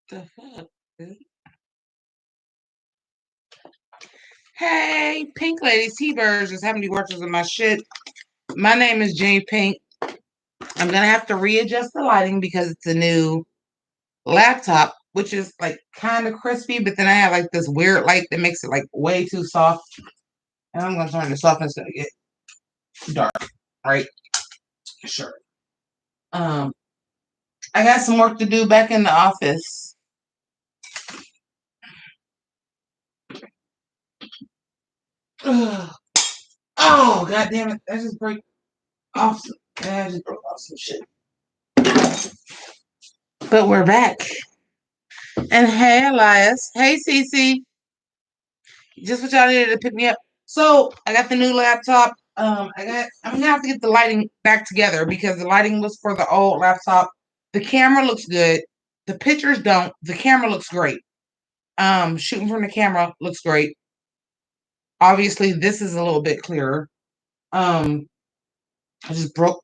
The fuck, dude? Hey, Pink Ladies, T-Birds, just having to be watchers of my shit. My name is Jimmi Pynk. I'm gonna have to readjust the lighting because it's a new laptop, which is like kind of crispy, but then I have like this weird light that makes it like way too soft. And I'm gonna turn this off and it's gonna get dark, right? Sure. Um, I got some work to do back in the office. Ugh. Oh, god damn it. I just broke off I just broke off some shit. But we're back. And hey, Elias. Hey, Cece. Just what y'all needed to pick me up. So I got the new laptop. I'm gonna have to get the lighting back together because the lighting was for the old laptop. The camera looks good. The pictures don't. The camera looks great. Shooting from the camera looks great. Obviously, this is a little bit clearer. Um, I just broke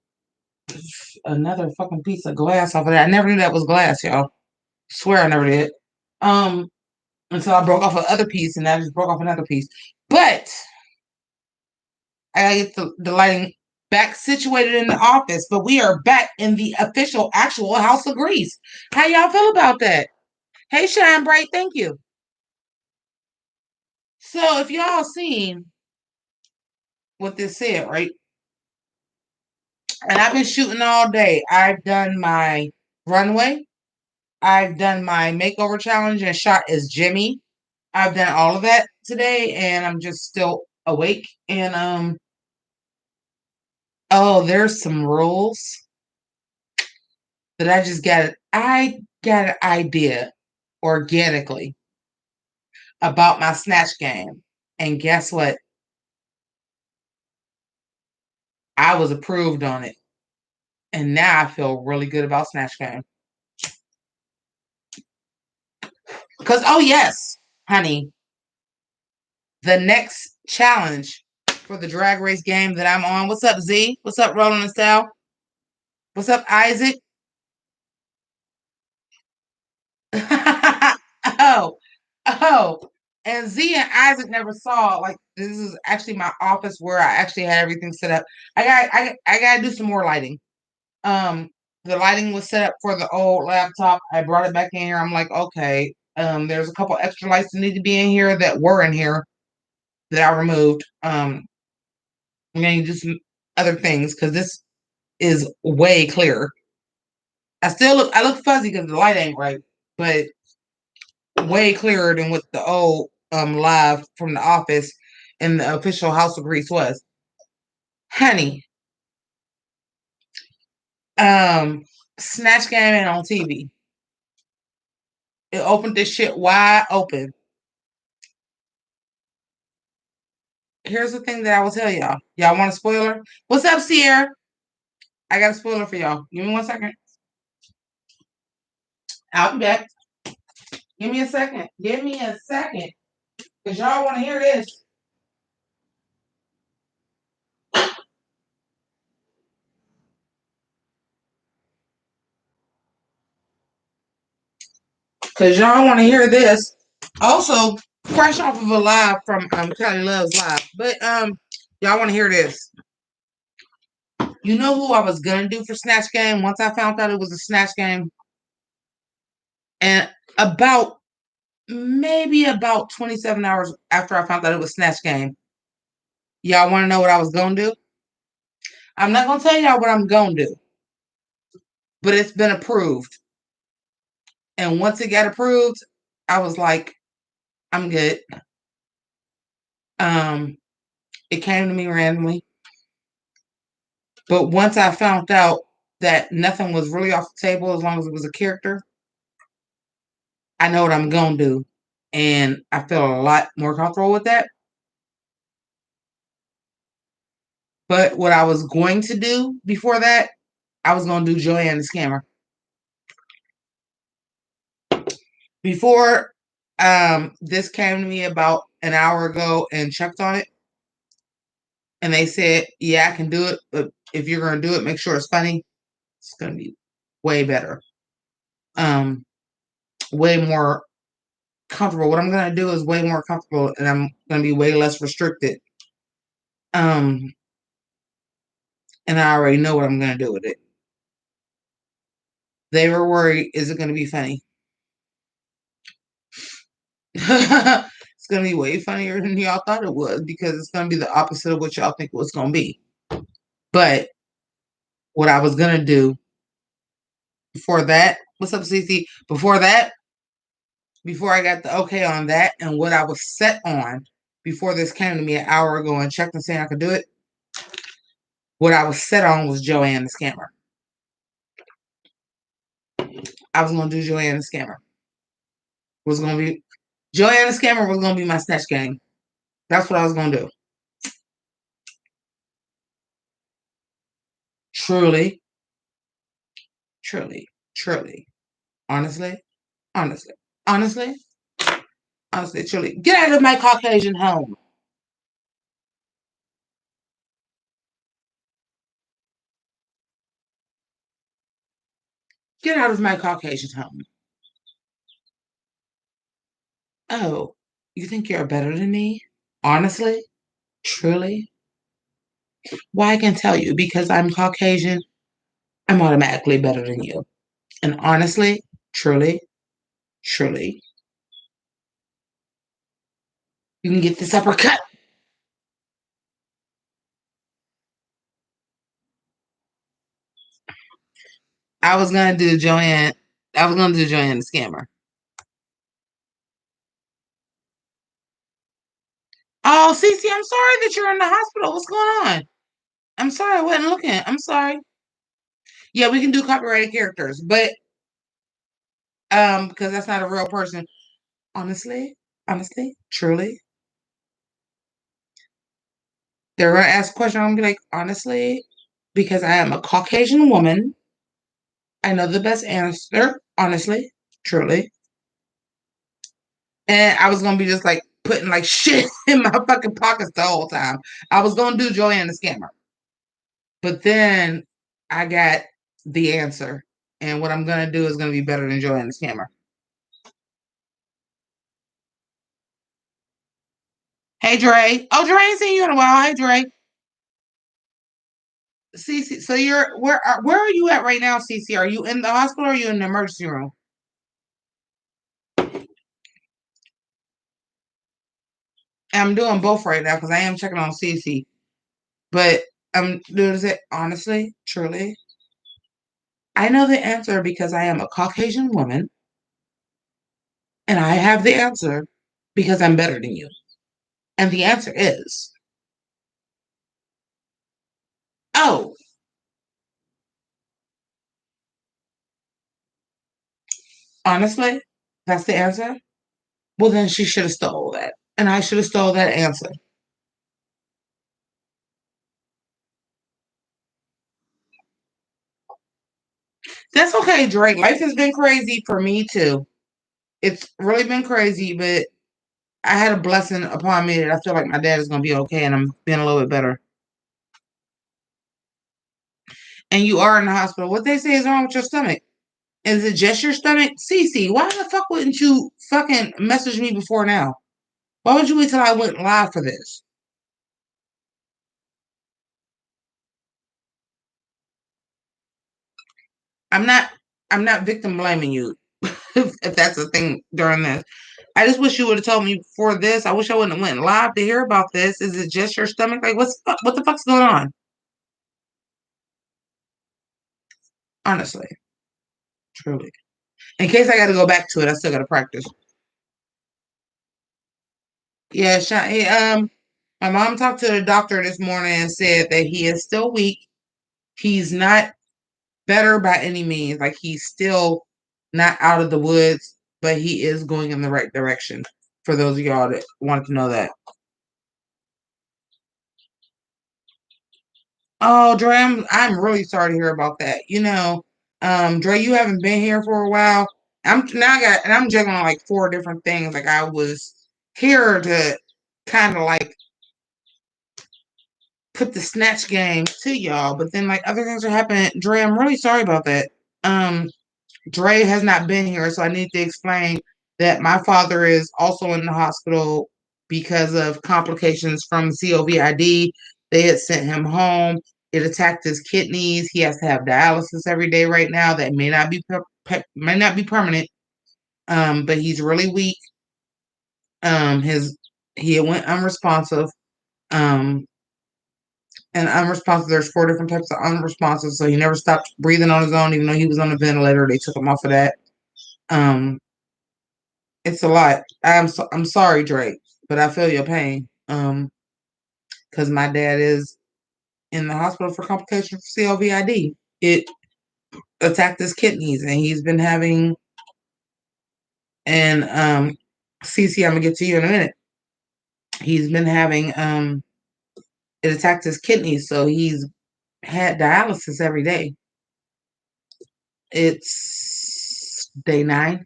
another fucking piece of glass off of that. I never knew that was glass, y'all. Swear I never did. Um, until I broke off another piece, and I just broke off another piece. But I gotta get the lighting back situated in the office. But we are back in the official, actual House of Grease. How y'all feel about that? Hey, Shine Bright, thank you. So if y'all seen what this said, right? And I've been shooting all day. I've done my runway. I've done my makeover challenge and shot as Jimmy. I've done all of that today, and I'm just still awake. And oh, there's some rules that I just got. I got an idea organically about my Snatch game, and guess what? I was approved on it, and now I feel really good about Snatch game. Because oh yes, honey, the next challenge for the drag race game that I'm on. What's up, Z? What's up, Roland and Sal? What's up, Isaac? oh, oh. And Z and Isaac never saw like this is actually my office where I actually had everything set up. I gotta do some more lighting. Um the lighting was set up for the old laptop. I brought it back in here. I'm like, okay. There's a couple extra lights that need to be in here that were in here that I removed. I'm gonna do some other things because this is way clearer. I look fuzzy because the light ain't right, but way clearer than what the old live from the office and the official House of Grease was. Honey, um, Snatch Game ain't on TV. It opened this shit wide open. Here's the thing that I will tell y'all. Y'all want a spoiler? What's up, Sierra? I got a spoiler for y'all. Give me 1 second. I'll be back. Give me a second. Give me a second. Because y'all want to hear this. Because y'all want to hear this. Also, fresh off of a live from Kelly Love's live. But y'all want to hear this. You know who I was gonna do for Snatch Game once I found out it was a Snatch Game? And about maybe about 27 hours after I found out it was Snatch Game, y'all want to know what I was gonna do? I'm not gonna tell y'all what I'm gonna do, but it's been approved. And once it got approved, I was like, I'm good. Um, it came to me randomly. But once I found out that nothing was really off the table as long as it was a character, I know what I'm gonna do. And I feel a lot more comfortable with that. But what I was going to do before that, I was going to do Joanne the Scammer. Before this came to me about an hour ago and checked on it, and they said, yeah, I can do it, but if you're going to do it, make sure it's funny. It's going to be way better. Um, way more comfortable. What I'm gonna do is way more comfortable, and I'm gonna be way less restricted. Um, and I already know what I'm gonna do with it. They were worried, is it gonna be funny? It's gonna be way funnier than y'all thought it was because it's gonna be the opposite of what y'all think it was gonna be. But what I was gonna do before that, what's up, CC? Before that, before I got the okay on that, and what I was set on before this came to me an hour ago and checked and saying I could do it, what I was set on was Joanne the Scammer. I was gonna do Joanne the Scammer. Was gonna be Joanne the Scammer was gonna be my snatch game. That's what I was gonna do. Truly, truly, truly. Honestly, honestly, honestly, honestly, truly. Get out of my Caucasian home. Get out of my Caucasian home. Oh, you think you're better than me? Honestly, truly. Why I can tell you because I'm Caucasian, I'm automatically better than you. And honestly, truly, truly, you can get this uppercut. I was gonna do Joanne. I was gonna do Joanne the Scammer. Oh, Cece, I'm sorry that you're in the hospital. What's going on? I'm sorry, I wasn't looking. I'm sorry. Yeah, we can do copyrighted characters, but because that's not a real person. Honestly, honestly, truly, they're gonna ask a question. I'm gonna be like, honestly, because I am a Caucasian woman, I know the best answer. Honestly, truly, and I was gonna be just like putting like shit in my fucking pockets the whole time. I was gonna do Joanne the Scammer, but then I got the answer, and what I'm gonna do is gonna be better than Joanne the Scammer. Hey Dre. Oh, Dre ain't seen you in a while. Hey Dre. Cece, so you're where are you at right now, Cece? Are you in the hospital or are you in the emergency room? I'm doing both right now because I am checking on Cece. But I'm doing it honestly, truly. I know the answer because I am a Caucasian woman and I have the answer because I'm better than you. And the answer is, oh, honestly, that's the answer. Well, then she should have stole that. And I should have stole that answer. That's okay, Drake. Life has been crazy for me too. It's really been crazy, but I had a blessing upon me that I feel like my dad is gonna be okay and I'm being a little bit better. And you are in the hospital. What they say is wrong with your stomach? Is it just your stomach? Cece, why the fuck wouldn't you fucking message me before now? Why would you wait till I went live for this? I'm not I'm not victim blaming you if that's a thing during this. I just wish you would have told me before this. I wish I wouldn't have went live to hear about this. Is it just your stomach? Like what the fuck's going on? Honestly, truly. In case I got to go back to it, I still got to practice. Yeah, my mom talked to the doctor this morning and said that he is still weak. He's not better by any means. Like he's still not out of the woods, but he is going in the right direction. For those of y'all that wanted to know that. Oh, Dre, I'm really sorry to hear about that. Dre, you haven't been here for a while. I'm juggling like four different things. Like I was here to kind of like put the snatch game to y'all, but then like other things are happening. Dre, I'm really sorry about that. Um, Dre has not been here, so I need to explain that my father is also in the hospital because of complications from COVID. They had sent him home. It attacked his kidneys. He has to have dialysis every day right now. That may not be permanent, but he's really weak. His he went unresponsive. Um, and unresponsive. There's four different types of unresponsive. So he never stopped breathing on his own, even though he was on a ventilator. They took him off of that. Um, it's a lot. I'm sorry, Drake, but I feel your pain. Because my dad is in the hospital for complications for COVID. It attacked his kidneys, and he's been having. And CC, I'm gonna get to you in a minute. He's been having it attacked his kidneys, so he's had dialysis every day. It's day 9,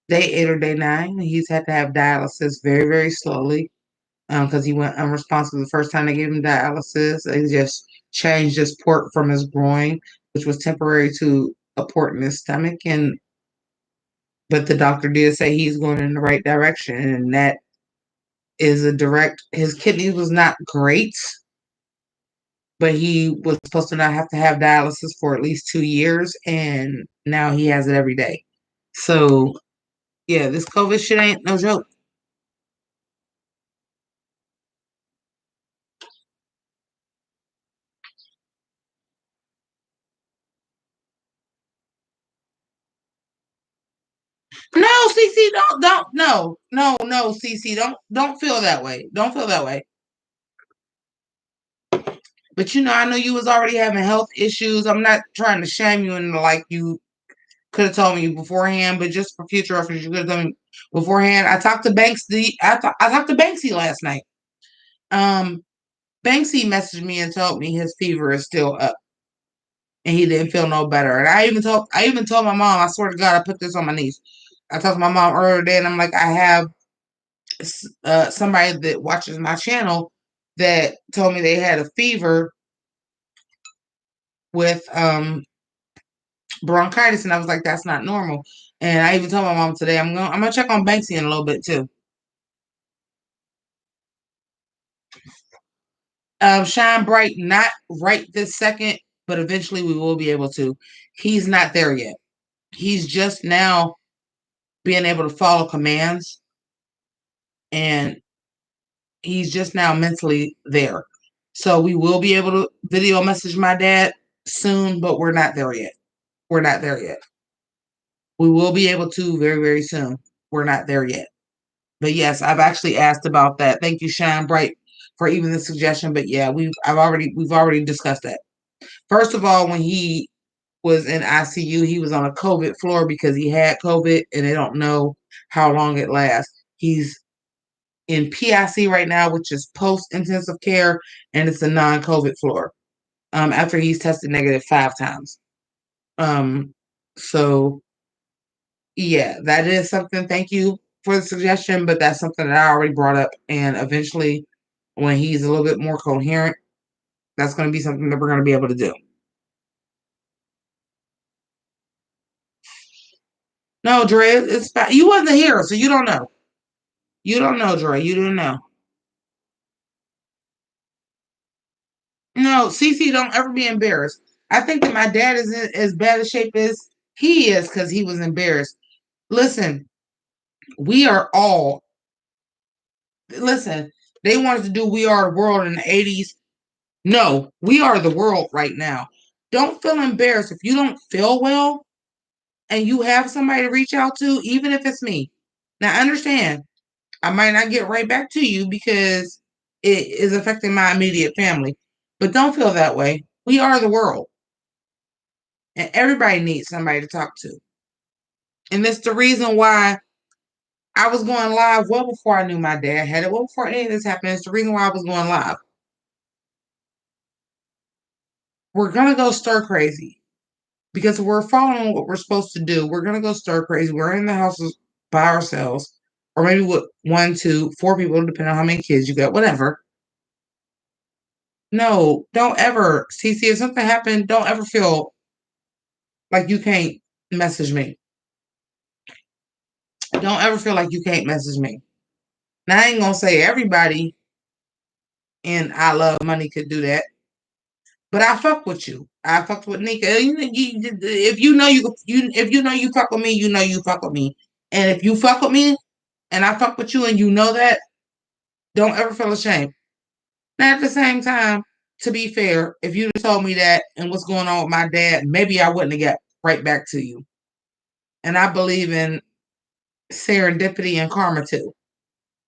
day 8 or day 9. He's had to have dialysis very, very slowly because he went unresponsive the first time they gave him dialysis. They just changed his port from his groin, which was temporary, to a port in his stomach. And but the doctor did say he's going in the right direction, and that is a direct. His kidneys was not great, but he was supposed to not have to have dialysis for at least 2 years, and now he has it every day. So yeah, this COVID shit ain't no joke. No, CC, don't, no, CC, don't feel that way. Don't feel that way. But I know you was already having health issues. I'm not trying to shame you into like you could have told me beforehand, but just for future reference, you could have told me beforehand. I talked to I talked to Banksy last night. Um, Banksy messaged me and told me his fever is still up, and he didn't feel no better. And I even told my mom. I swear to God, I put this on my niece. I talked to my mom earlier today, and I'm like, I have somebody that watches my channel that told me they had a fever with bronchitis, and I was like, that's not normal. And I even told my mom today I'm gonna check on Banksy in a little bit too. Shine bright, not right this second, but eventually we will be able to. He's not there yet. He's just now being able to follow commands, and he's just now mentally there. So we will be able to video message my dad soon, but we're not there yet. We're not there yet. We will be able to very, very soon. We're not there yet. But yes, I've actually asked about that. Thank you, Shine Bright, for even the suggestion. But yeah, we've already discussed that. First of all, when he was in ICU, he was on a COVID floor because he had COVID, and they don't know how long it lasts. He's in PIC right now, which is post intensive care, and it's a non-COVID floor. After he's tested negative 5 times. Um, so yeah, that is something. Thank you for the suggestion, but that's something that I already brought up. And eventually, when he's a little bit more coherent, that's going to be something that we're going to be able to do. No, Dre, it's fine. You wasn't here, so you don't know. You don't know, Dre. You didn't know. No, Cece, don't ever be embarrassed. I think that my dad is in as bad a shape as he is because he was embarrassed. Listen, we are all, listen, they wanted to do We Are the World in the 80s. No, we are the world right now. Don't feel embarrassed if you don't feel well and you have somebody to reach out to, even if it's me. Now, understand, I might not get right back to you because it is affecting my immediate family, but don't feel that way. We are the world, and everybody needs somebody to talk to. And that's the reason why I was going live well before I knew my dad had it, well before any of this happened. It's the reason why I was going live. We're going to go stir crazy because we're following what we're supposed to do. We're gonna go stir crazy. We're in the houses by ourselves, or maybe with one, two, four people, depending on how many kids you got, whatever. No, don't ever, CC. If something happened, don't ever feel. like you can't message me. Don't ever feel like you can't message me. Now I ain't gonna say everybody in I Love Money could do that, but I fuck with you. I fucked with Nika. If you know if you know you fuck with me, you know you fuck with me. And if you fuck with me and I fuck with you and you know that, don't ever feel ashamed. Now at the same time, to be fair, if you told me that and what's going on with my dad, maybe I wouldn't have got right back to you. And I believe in serendipity and karma too.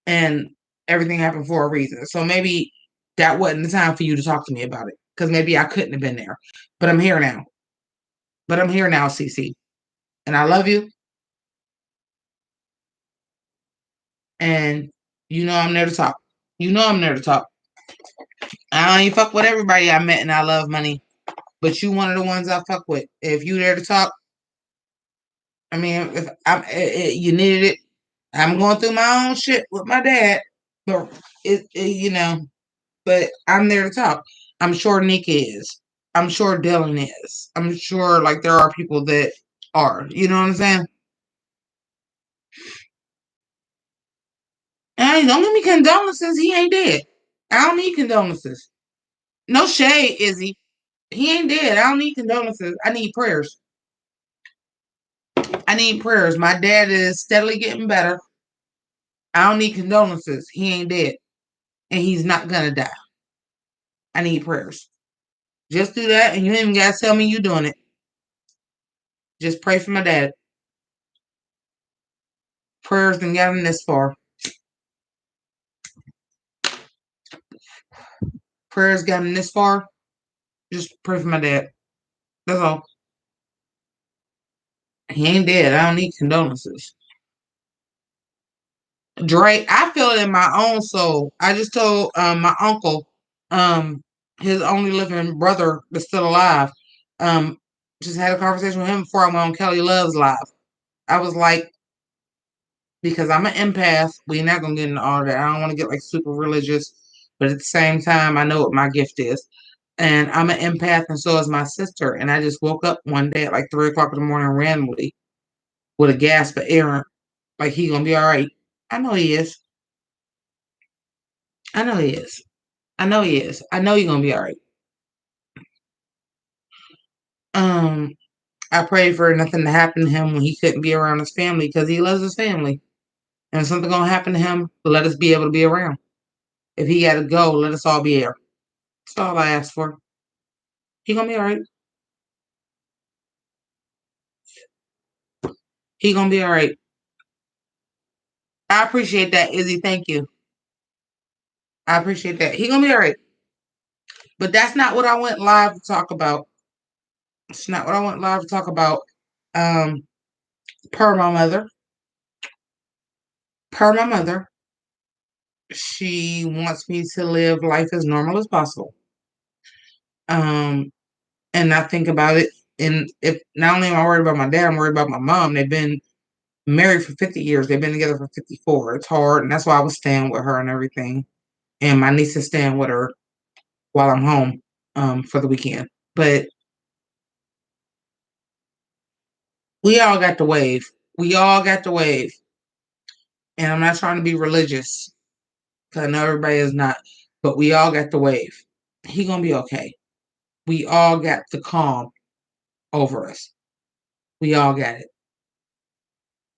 And everything happened for a reason. So maybe that wasn't the time for you to talk to me about it. Because maybe I couldn't have been there. But I'm here now. But I'm here now, CC. And I love you. And you know I'm there to talk. You know I'm there to talk. I don't even fuck with everybody I met and I love money. But you one of the ones I fuck with. If you there to talk, I mean, if you needed it, I'm going through my own shit with my dad. But you know, but I'm there to talk. I'm sure Nick is. I'm sure Dylan is. I'm sure like there are people that are. You know what I'm saying? Hey, don't give me condolences. He ain't dead. I don't need condolences. No shade, Izzy. He ain't dead. I don't need condolences. I need prayers. I need prayers. My dad is steadily getting better. I don't need condolences. He ain't dead. And he's not gonna die. I need prayers. Just do that, and you ain't even gotta tell me you doing it. Just pray for my dad. Prayers done got him this far. Prayers got him this far. Just pray for my dad. That's all. He ain't dead. I don't need condolences. Drake, I feel it in my own soul. I just told my uncle, um, his only living brother that's still alive, um, just had a conversation with him before I went on Kelly Love's live. I was like, because I'm an empath, we're not gonna get into all that. I don't want to get like super religious, but at the same time, I know what my gift is. And I'm an empath, and so is my sister. And I just woke up one day at like 3 o'clock in the morning randomly with a gasp of air, like he gonna be all right. I know he is. I know he is. I know he is. I know he's gonna be all right. Um, I pray for nothing to happen to him when he couldn't be around his family because he loves his family. And if something gonna happen to him, let us be able to be around. If he got to go, let us all be there. That's all I ask for. He gonna be all right. He gonna be all right. I appreciate that, Izzy. Thank you. I appreciate that. He gonna be all right. But that's not what I went live to talk about. It's not what I went live to talk about. Um, per my mother. Per my mother. She wants me to live life as normal as possible. Um, and I think about it. And if not only am I worried about my dad, I'm worried about my mom. They've been married for 50 years. They've been together for 54. It's hard. And that's why I was staying with her and everything. And my niece is staying with her while I'm home for the weekend. But we all got the wave. We all got the wave. And I'm not trying to be religious because I know everybody is not. But we all got the wave. He gonna be okay. We all got the calm over us. We all got it.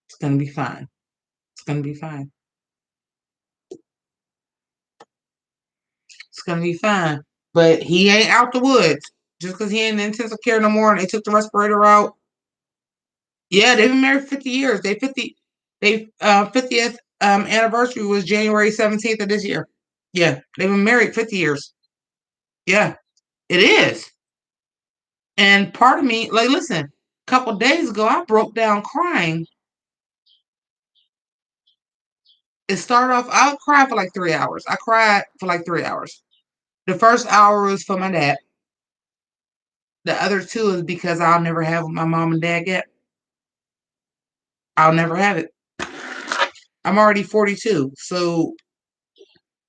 It's gonna be fine. It's gonna be fine. It's gonna be fine. But he ain't out the woods. Just because he ain't in intensive care no more and they took the respirator out. Yeah, they've been married for 50 years. They 50th anniversary was January 17th of this year. Yeah, they've been married 50 years. Yeah, it is. And part of me, like, listen, a couple days ago, I broke down crying. It started off, I cried for like 3 hours. I cried for like 3 hours. The first hour was for my dad. The other two is because I'll never have what my mom and dad get. I'll never have it. I'm already 42. So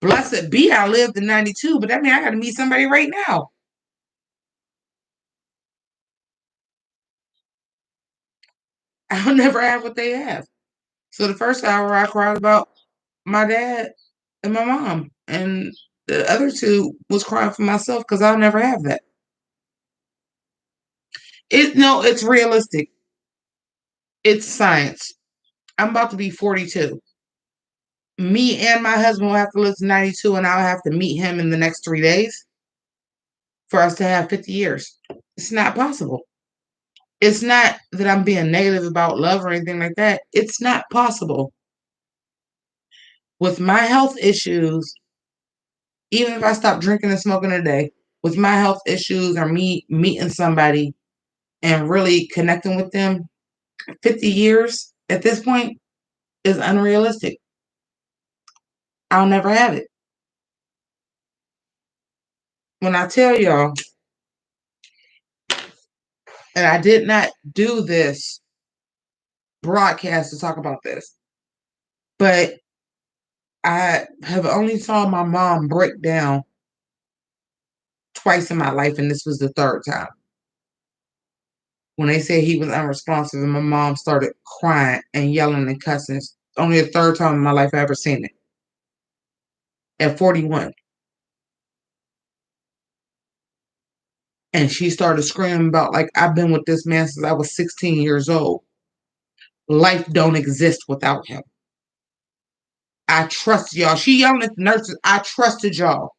blessed be I lived in 92, but that means I got to meet somebody right now. I'll never have what they have. So the first hour I cried about my dad and my mom, and the other two was crying for myself because I'll never have that. It's realistic. It's science. I'm about to be 42. Me and my husband will have to live to 92, and I'll have to meet him in the next 3 days for us to have 50 years. It's not possible. It's not that I'm being negative about love or anything like that. It's not possible. With my health issues, even if I stop drinking and smoking today, with my health issues or me meeting somebody and really connecting with them, 50 years at this point is unrealistic. I'll never have it. When I tell y'all, and I did not do this broadcast to talk about this, but I have only saw my mom break down twice in my life, and this was the third time. When they said he was unresponsive, and my mom started crying and yelling and cussing. It's only the third time in my life I ever seen it. At 41. And she started screaming about, like, I've been with this man since I was 16 years old. Life don't exist without him. I trust y'all. She yelling at the nurses. I trusted y'all.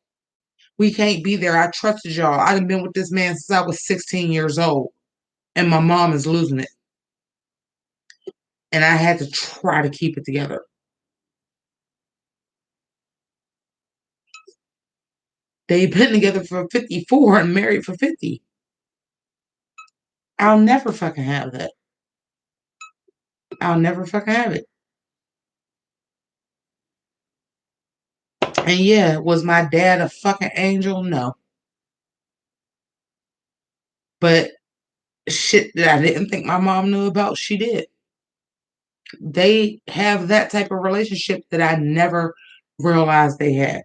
We can't be there. I trusted y'all. I've been with this man since I was 16 years old. And my mom is losing it. And I had to try to keep it together. They've been together for 54 and married for 50. I'll never fucking have that. I'll never fucking have it. And yeah, was my dad a fucking angel? No. But shit that I didn't think my mom knew about, she did. They have that type of relationship that I never realized they had.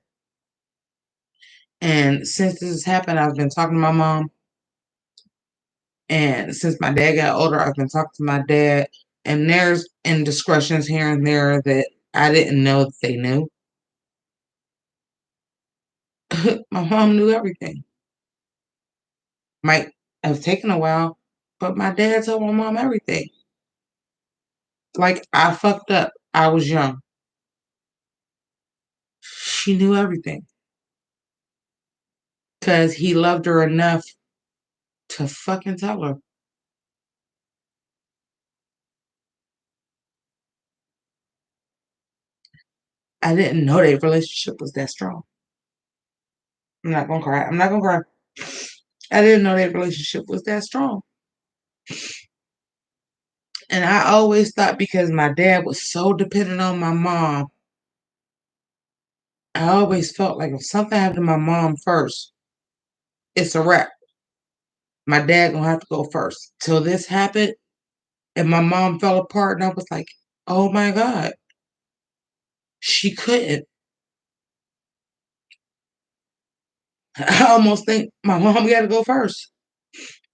And since this has happened, I've been talking to my mom. And since my dad got older, I've been talking to my dad. And there's indiscretions here and there that I didn't know that they knew. My mom knew everything. Might have taken a while, but my dad told my mom everything. Like, I fucked up. I was young. She knew everything. Because he loved her enough to fucking tell her. I didn't know their relationship was that strong. I'm not gonna cry. I'm not gonna cry. I didn't know their relationship was that strong. And I always thought because my dad was so dependent on my mom, I always felt like if something happened to my mom first, it's a wrap. My dad gonna have to go first. Till this happened and my mom fell apart, and I was like, oh my God, she couldn't. I almost think my mom got to go first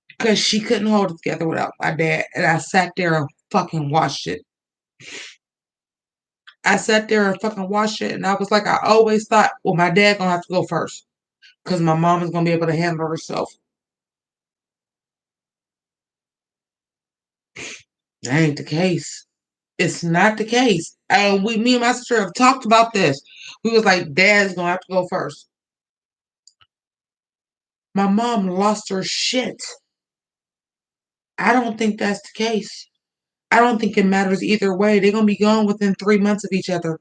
because she couldn't hold it together without my dad. And I sat there and fucking watched it. I sat there and fucking watched it, and I was like, I always thought, well, my dad gonna have to go first because my mom is gonna be able to handle herself. That ain't the case. It's not the case. And me and my sister have talked about this. We was like, Dad's gonna have to go first. My mom lost her shit. I don't think that's the case. I don't think it matters either way. They're gonna be gone within 3 months of each other.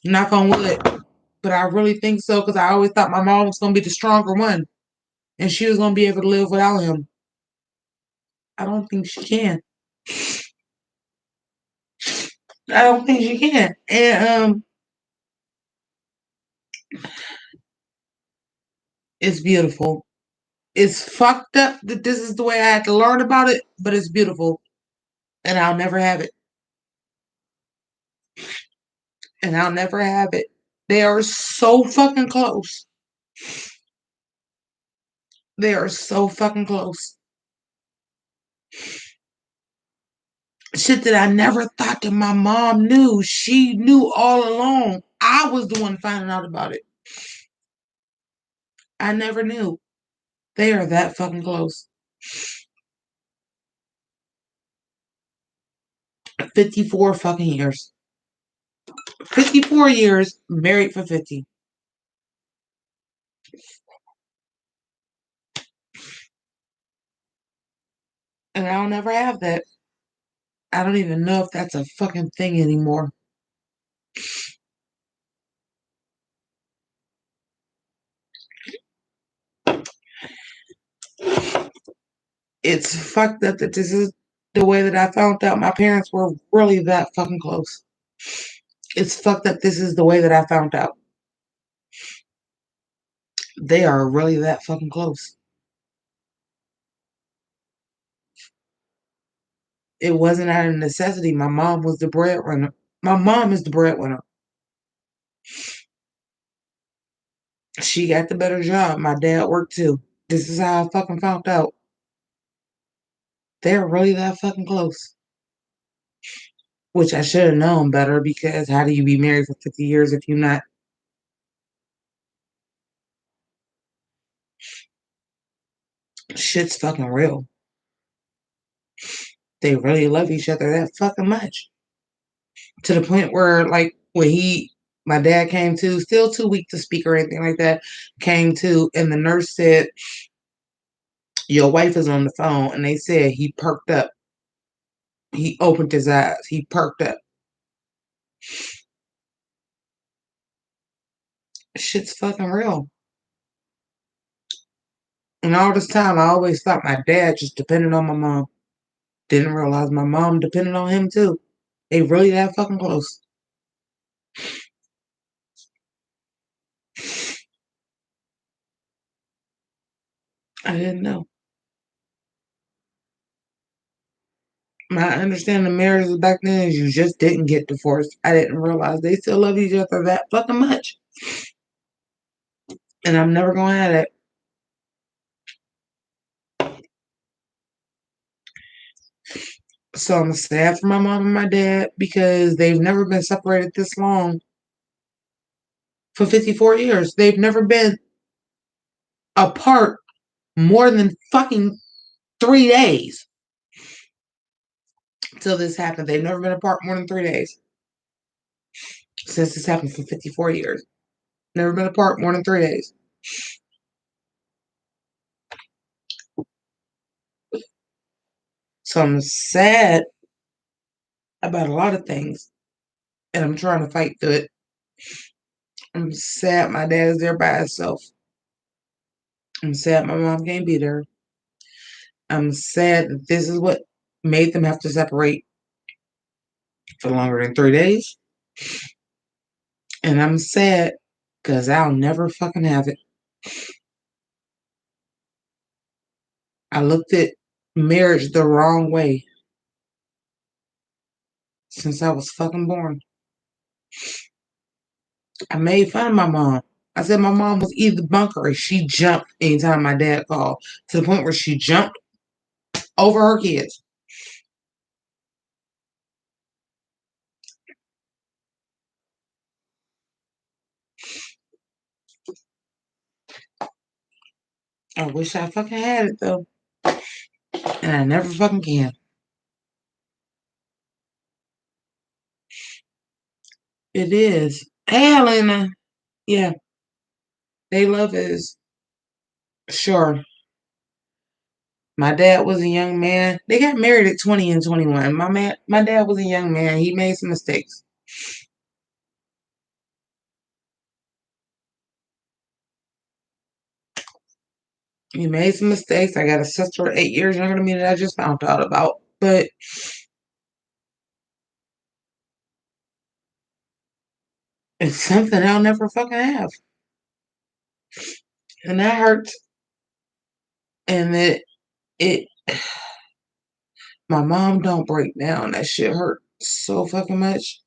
Knock on wood. But I really think so because I always thought my mom was gonna be the stronger one, and she was gonna be able to live without him. I don't think she can. I don't think she can. And it's beautiful. It's fucked up that this is the way I had to learn about it, but it's beautiful. And I'll never have it. And I'll never have it. They are so fucking close. They are so fucking close. Shit that I never thought that my mom knew. She knew all along. I was the one finding out about it. I never knew. They are that fucking close. 54 fucking years. 54 years, married for 50. And I don't ever have that. I don't even know if that's a fucking thing anymore. It's fucked up that this is the way that I found out my parents were really that fucking close. It's fucked up this is the way that I found out. They are really that fucking close. It wasn't out of necessity. My mom was the breadwinner. My mom is the breadwinner. She got the better job. My dad worked too. This is how I fucking found out. They're really that fucking close. Which I should have known better because how do you be married for 50 years if you're not? Shit's fucking real. They really love each other that fucking much. To the point where, like, my dad came to, still too weak to speak or anything like that, came to, and the nurse said, your wife is on the phone. And they said he perked up. He opened his eyes. He perked up. Shit's fucking real. And all this time, I always thought my dad just depended on my mom. Didn't realize my mom depended on him too. They really that fucking close. I didn't know. My understanding of marriages back then is you just didn't get divorced. I didn't realize they still love each other that fucking much. And I'm never going to have that. So I'm sad for my mom and my dad because they've never been separated this long for 54 years. They've never been apart more than fucking 3 days till this happened. They've never been apart more than 3 days since this happened for 54 years. Never been apart more than 3 days. So I'm sad about a lot of things and I'm trying to fight through it. I'm sad my dad is there by himself. I'm sad my mom can't be there. I'm sad that this is what made them have to separate for longer than 3 days. And I'm sad because I'll never fucking have it. I looked at marriage the wrong way since I was fucking born. I made fun of my mom. I said my mom was either bunker or she jumped anytime my dad called to the point where she jumped over her kids. I wish I fucking had it though. And I never fucking can. It is. Hey, Elena. Yeah, they love is sure. My dad was a young man. They got married at 20 and 21. My dad was a young man. He made some mistakes. He made some mistakes. I got a sister 8 years younger than me that I just found out about. But it's something I'll never fucking have. And that hurts. And it my mom don't break down. That shit hurt so fucking much.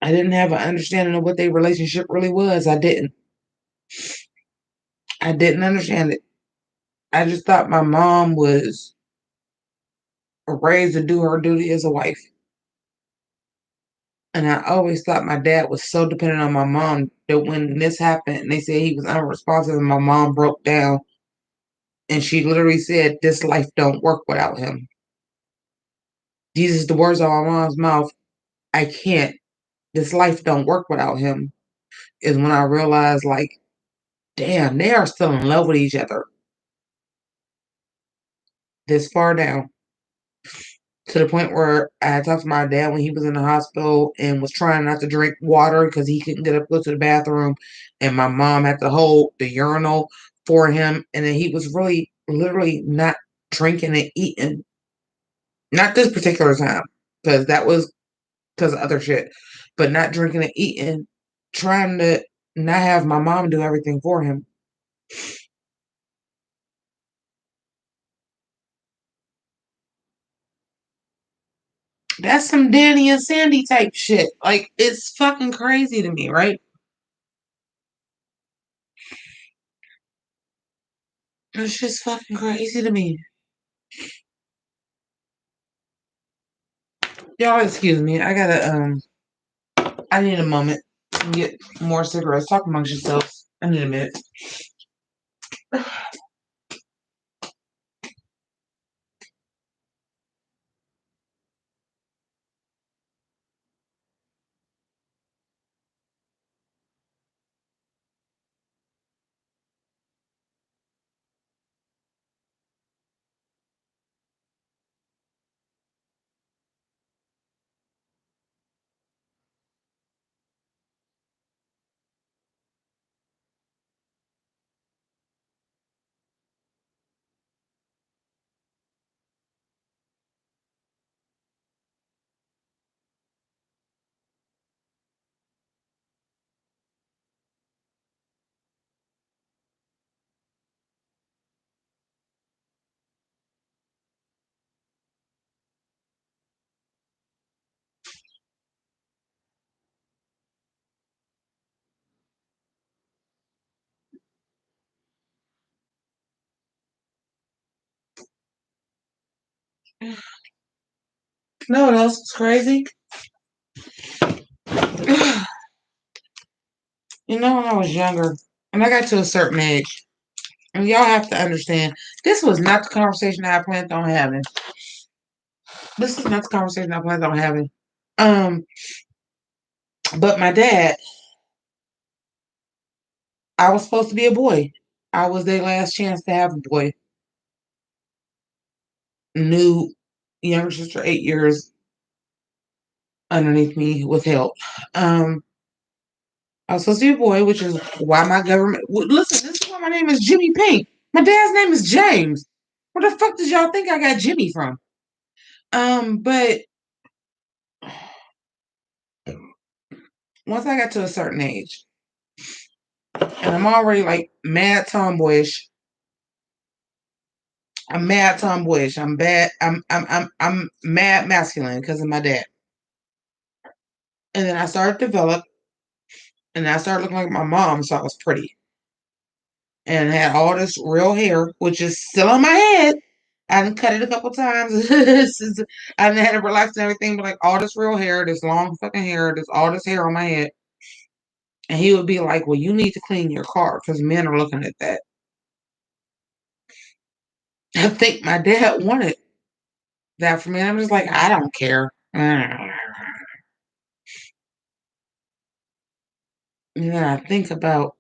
I didn't have an understanding of what their relationship really was. I didn't. I didn't understand it. I just thought my mom was raised to do her duty as a wife. And I always thought my dad was so dependent on my mom that when this happened and they said he was unresponsive and my mom broke down and she literally said, "This life don't work without him." These is the words out of my mom's mouth. I can't. This life don't work without him. Is when I realized, like, damn, they are still in love with each other this far down. To the point where I had talked to my dad when he was in the hospital and was trying not to drink water because he couldn't get up to go to the bathroom. And my mom had to hold the urinal for him. And then he was really, literally not drinking and eating. Not this particular time, because that was because of other shit, but not drinking and eating, trying to not have my mom do everything for him. That's some Danny and Sandy type shit. Like, it's fucking crazy to me, right? It's just fucking crazy to me. Y'all excuse me. I need a moment to get more cigarettes. Talk amongst yourselves. I need a minute. No what else is crazy? When I was younger, and I got to a certain age, and y'all have to understand, this was not the conversation I planned on having. This is not the conversation I planned on having. Um, but my dad, I was supposed to be a boy. I was their last chance to have a boy. New younger sister, 8 years underneath me, withheld. Um, I was supposed to be a boy, which is why my government. Listen, this is why my name is Jimmi Pynk. My dad's name is James. Where the fuck did y'all think I got Jimmy from? But once I got to a certain age, and I'm already like mad tomboyish. I'm mad tomboyish. I'm bad. I'm mad masculine because of my dad. And then I started to develop, and I started looking like my mom, so I was pretty and had all this real hair, which is still on my head. I done cut it a couple times. I done had it relaxed and everything, but like all this real hair, this long fucking hair, this all this hair on my head. And he would be like, "Well, you need to clean your car because men are looking at that." I think my dad wanted that for me. I'm just like, I don't care. And then I think about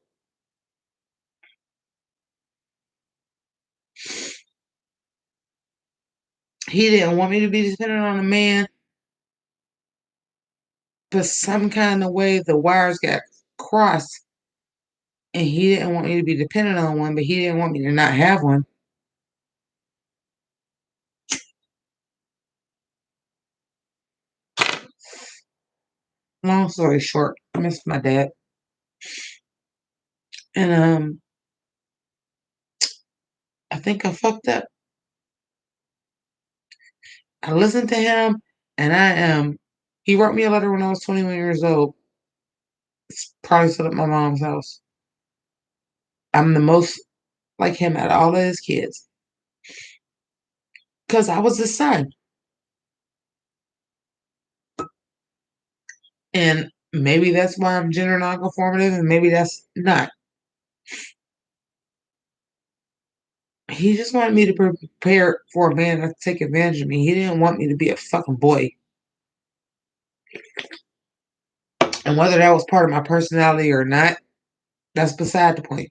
he didn't want me to be dependent on a man, but some kind of way the wires got crossed, and he didn't want me to be dependent on one, but he didn't want me to not have one. Long story short, I miss my dad, and I think I fucked up. I listened to him, and I am. He wrote me a letter when I was 21 years old. It's probably still at my mom's house. I'm the most like him out of all of his kids because I was his son. And maybe that's why I'm gender nonconformative, and maybe that's not. He just wanted me to prepare for a man to take advantage of me. He didn't want me to be a fucking boy. And whether that was part of my personality or not, that's beside the point.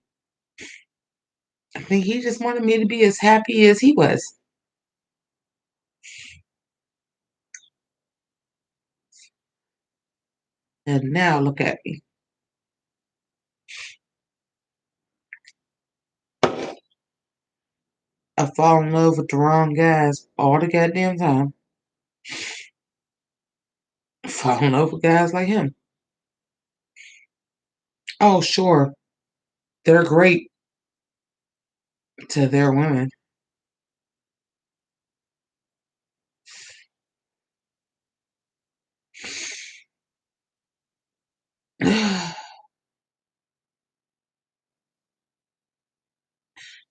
I think he just wanted me to be as happy as he was. And now look at me. I fall in love with the wrong guys all the goddamn time. I fall in love with guys like him. Oh, sure, they're great to their women.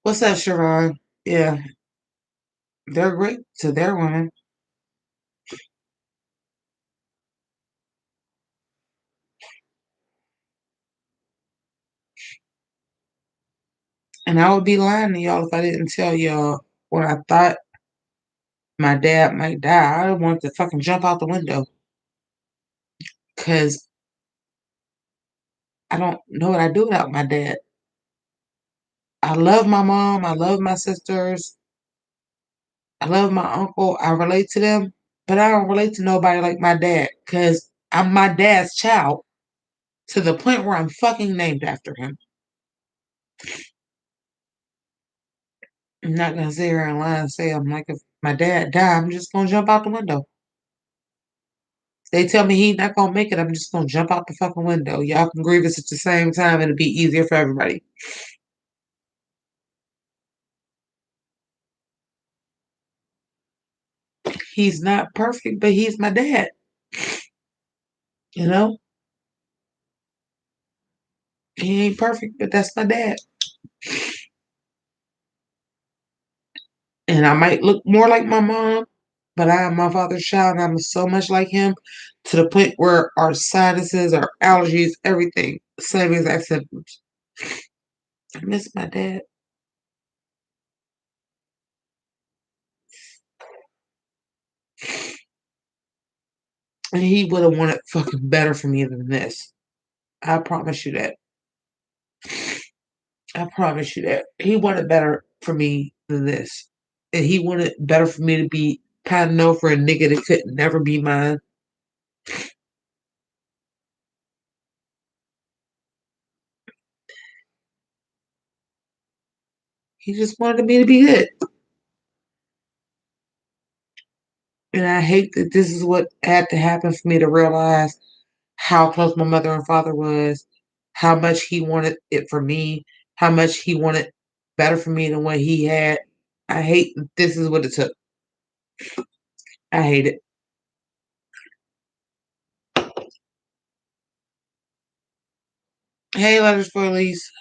What's up, Sharon? Yeah, they're great to their women. And I would be lying to y'all if I didn't tell y'all when I thought my dad might die. I wanted to fucking jump out the window because I don't know what I'd do without my dad. I love my mom. I love my sisters. I love my uncle. I relate to them, but I don't relate to nobody like my dad because I'm my dad's child to the point where I'm fucking named after him. I'm not gonna sit here and lie and say I'm like if my dad died, I'm just gonna jump out the window. They tell me he's not gonna make it, I'm just gonna jump out the fucking window. Y'all can grieve us at the same time and it'll be easier for everybody. He's not perfect, but he's my dad. You know? He ain't perfect, but that's my dad. And I might look more like my mom, but I am my father's child and I'm so much like him to the point where our sinuses, our allergies, everything, same exact symptoms. I miss my dad. And he would have wanted fucking better for me than this. I promise you that. I promise you that. He wanted better for me than this. And he wanted better for me to be pining over a nigga that could never be mine. He just wanted me to be good. And I hate that this is what had to happen for me to realize how close my mother and father was, how much he wanted it for me, how much he wanted better for me than what he had. I hate that this is what it took. I hate it. Hey, letters for Elise.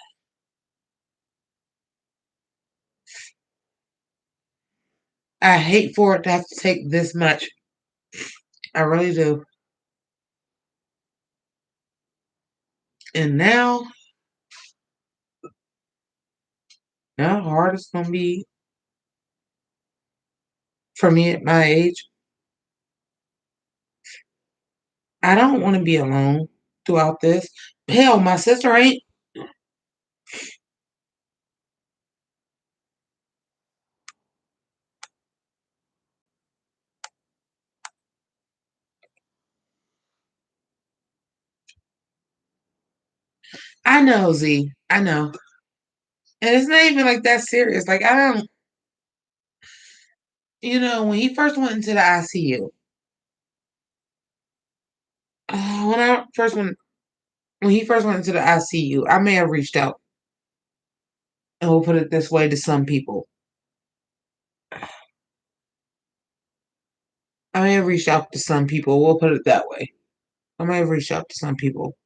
I hate for it to have to take this much. I really do. And now hard it's gonna be for me at my age. I don't want to be alone throughout this. Hell, my sister ain't. I know, Z. I know. And it's not even like that serious. Like I don't, when he first went into the ICU, when I first went, when he first went into the ICU, I may have reached out, and we'll put it this way, to some people. I may have reached out to some people. We'll put it that way. I may have reached out to some people,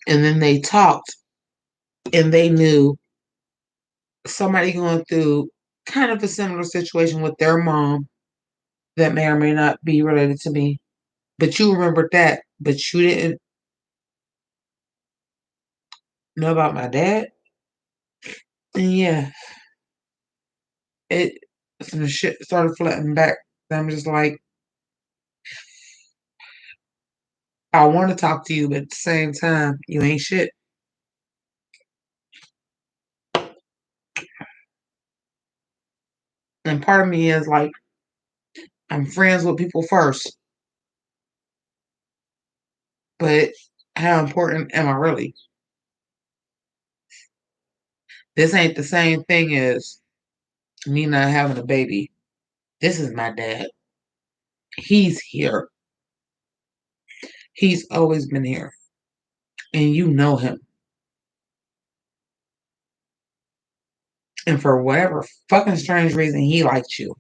and then they talked, and they knew somebody going through kind of a similar situation with their mom that may or may not be related to me. But you remembered that, but you didn't know about my dad. And yeah, it some shit started flooding back. I'm just like, I want to talk to you, but at the same time, you ain't shit. And part of me is like, I'm friends with people first, but how important am I really? This ain't the same thing as me not having a baby. This is my dad. He's here. He's always been here. And you know him. And for whatever fucking strange reason, he liked you.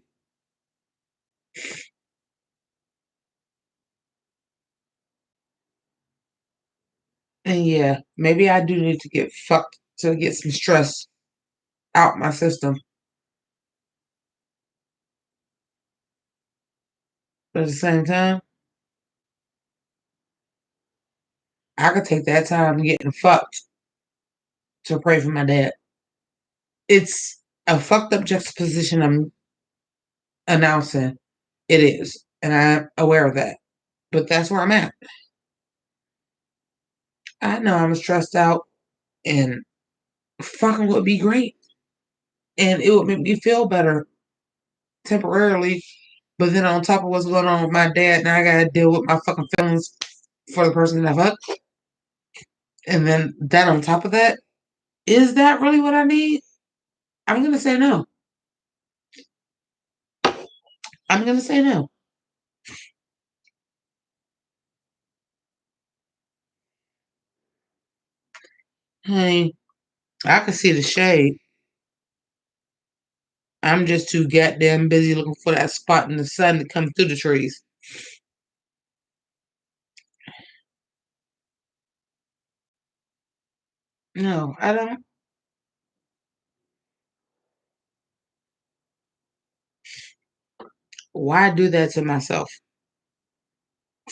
And yeah, maybe I do need to get fucked to get some stress out my system. But at the same time, I could take that time getting fucked to pray for my dad. It's a fucked up juxtaposition I'm announcing. It is. And I'm aware of that. But that's where I'm at. I know I'm stressed out and fucking would be great. And it would make me feel better temporarily. But then on top of what's going on with my dad, now I gotta deal with my fucking feelings for the person that I fucked. And then that on top of that, is that really what I need? I'm gonna say no. I'm gonna say no. Hey, I can see the shade. I'm just too goddamn busy looking for that spot in the sun to come through the trees. No, I don't. Why do that to myself?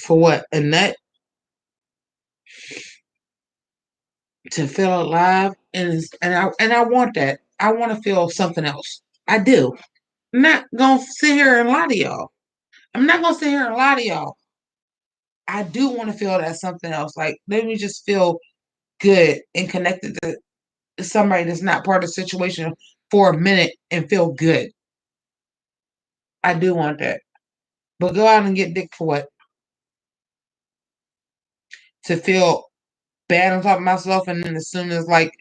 For what? A nut to feel alive, and I want that. I want to feel something else. I do. I'm not gonna sit here and lie to y'all. I'm not gonna sit here and lie to y'all. I do want to feel that something else. Like let me just feel good and connected to somebody that's not part of the situation for a minute and feel good. I do want that. But go out and get dick for what? To feel bad on top of myself, and then as soon as like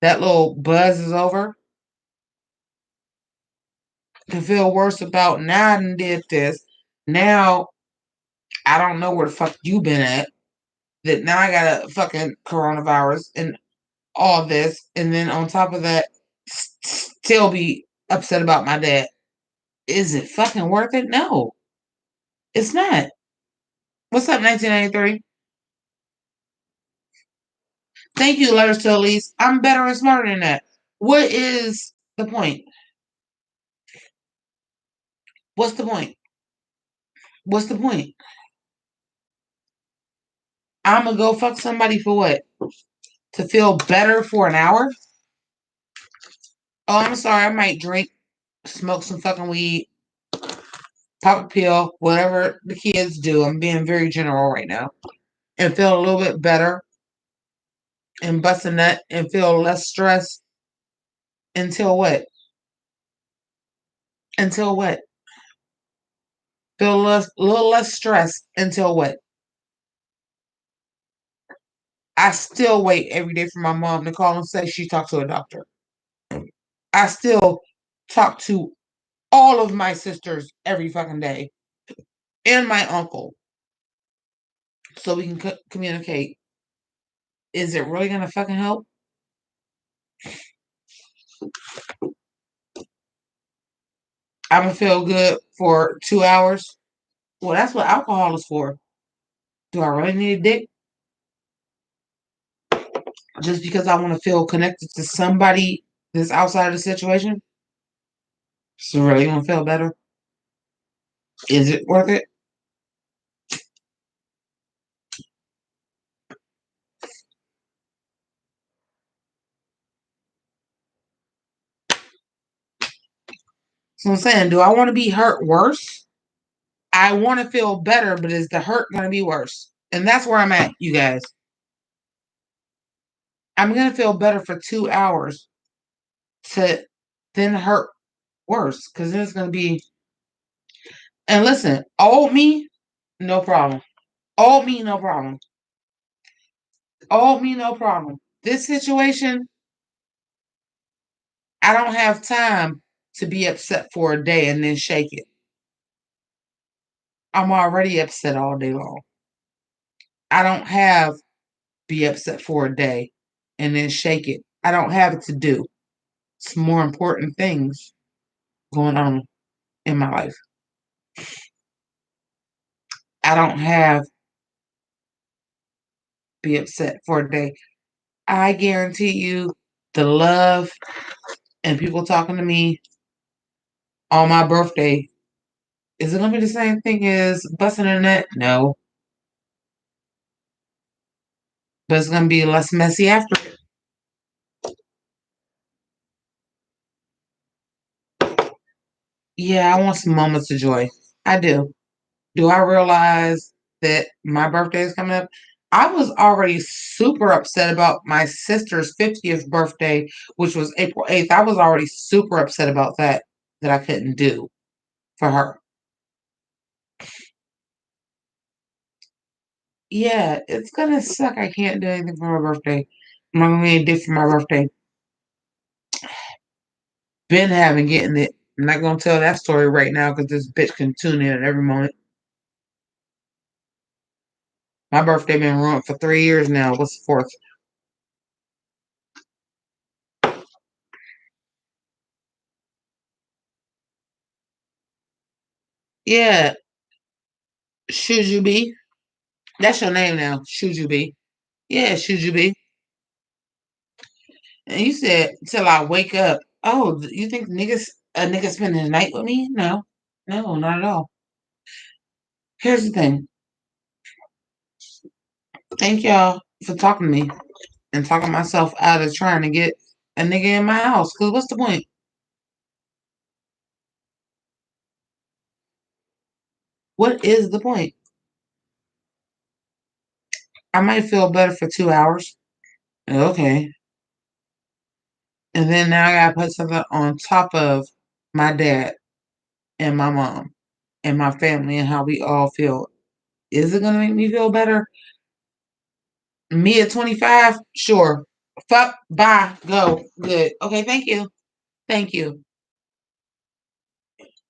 that little buzz is over, to feel worse about now I done did this. Now I don't know where the fuck you been at. That now I got a fucking coronavirus and all this, and then on top of that, still be upset about my dad. Is it fucking worth it? No, it's not. What's up, 1993? Thank you, Letters to Elise. I'm better and smarter than that. What is the point? What's the point? What's the point? I'm gonna go fuck somebody for what? To feel better for an hour? Oh, I'm sorry. I might drink, smoke some fucking weed, pop a pill, whatever the kids do. I'm being very general right now. And feel a little bit better and bust a nut and feel less stress until what? Until what? Feel less, little less stress until what? I still wait every day for my mom to call and say she talked to a doctor. I still talk to all of my sisters every fucking day and my uncle so we can communicate. Is it really gonna fucking help? I'm gonna feel good for 2 hours. Well, that's what alcohol is for. Do I really need a dick just because I want to feel connected to somebody that's outside of the situation? It's really gonna feel better. Is it worth it? So I'm saying, do I want to be hurt worse? I want to feel better, but is the hurt going to be worse? And that's where I'm at, you guys. I'm going to feel better for 2 hours to then hurt worse because then it's going to be. And listen, old me, no problem. Old me, no problem. Old me, no problem. This situation, I don't have time to be upset for a day and then shake it. I'm already upset all day long. I don't have be upset for a day and then shake it. I don't have it to do. It's more important things going on in my life. I don't have be upset for a day. I guarantee you the love and people talking to me on my birthday, is it gonna be the same thing as busting a nut? No. But it's gonna be less messy after it. Yeah, I want some moments of joy. I do. Do I realize that my birthday is coming up? I was already super upset about my sister's 50th birthday, which was April 8th. I was already super upset about that I couldn't do for her. Yeah, it's gonna suck. I can't do anything for my birthday. I'm not gonna get anything for my birthday. Been having getting it. I'm not gonna tell that story right now because this bitch can tune in at every moment. My birthday been ruined for 3 years now. What's the fourth? Yeah, should you be? That's your name now. Should you be? Yeah, should you be? And you said till I wake up. Oh, you think a nigga spending the night with me? No, no, not at all. Here's the thing. Thank y'all for talking to me and talking myself out of trying to get a nigga in my house. Cause what's the point? What is the point? I might feel better for 2 hours. Okay. And then now I gotta put something on top of my dad and my mom and my family and how we all feel. Is it gonna make me feel better? Me at 25? Sure. Fuck, bye, go, good. Okay, thank you. Thank you.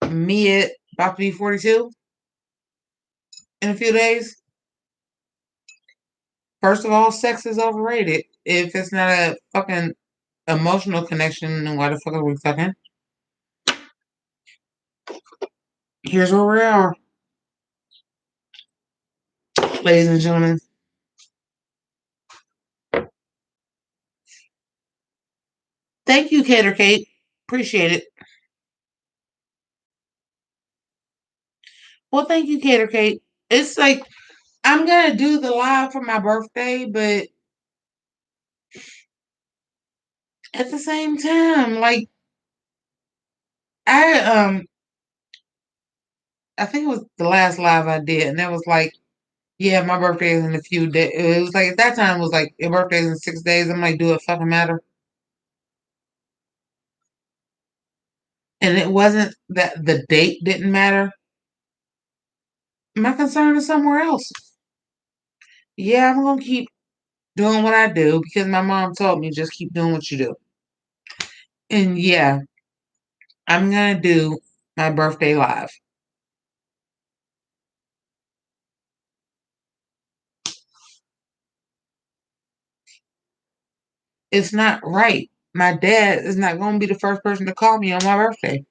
Me at about to be 42 in a few days. First of all, sex is overrated. If it's not a fucking emotional connection, then why the fuck are we fucking? Here's where we are, ladies and gentlemen. Thank you, Cater Kate. Appreciate it. Well, thank you, Cater Kate. It's like I'm gonna do the live for my birthday, but at the same time, like I I think it was the last live I did, and that was like, yeah, my birthday is in a few days. It was like at that time it was like your birthday's in 6 days. I'm like, do it fucking matter? And it wasn't that the date didn't matter. My concern is somewhere else. Yeah, I'm gonna keep doing what I do because my mom told me just keep doing what you do. And yeah, I'm gonna do my birthday live. It's not right. My dad is not gonna be the first person to call me on my birthday.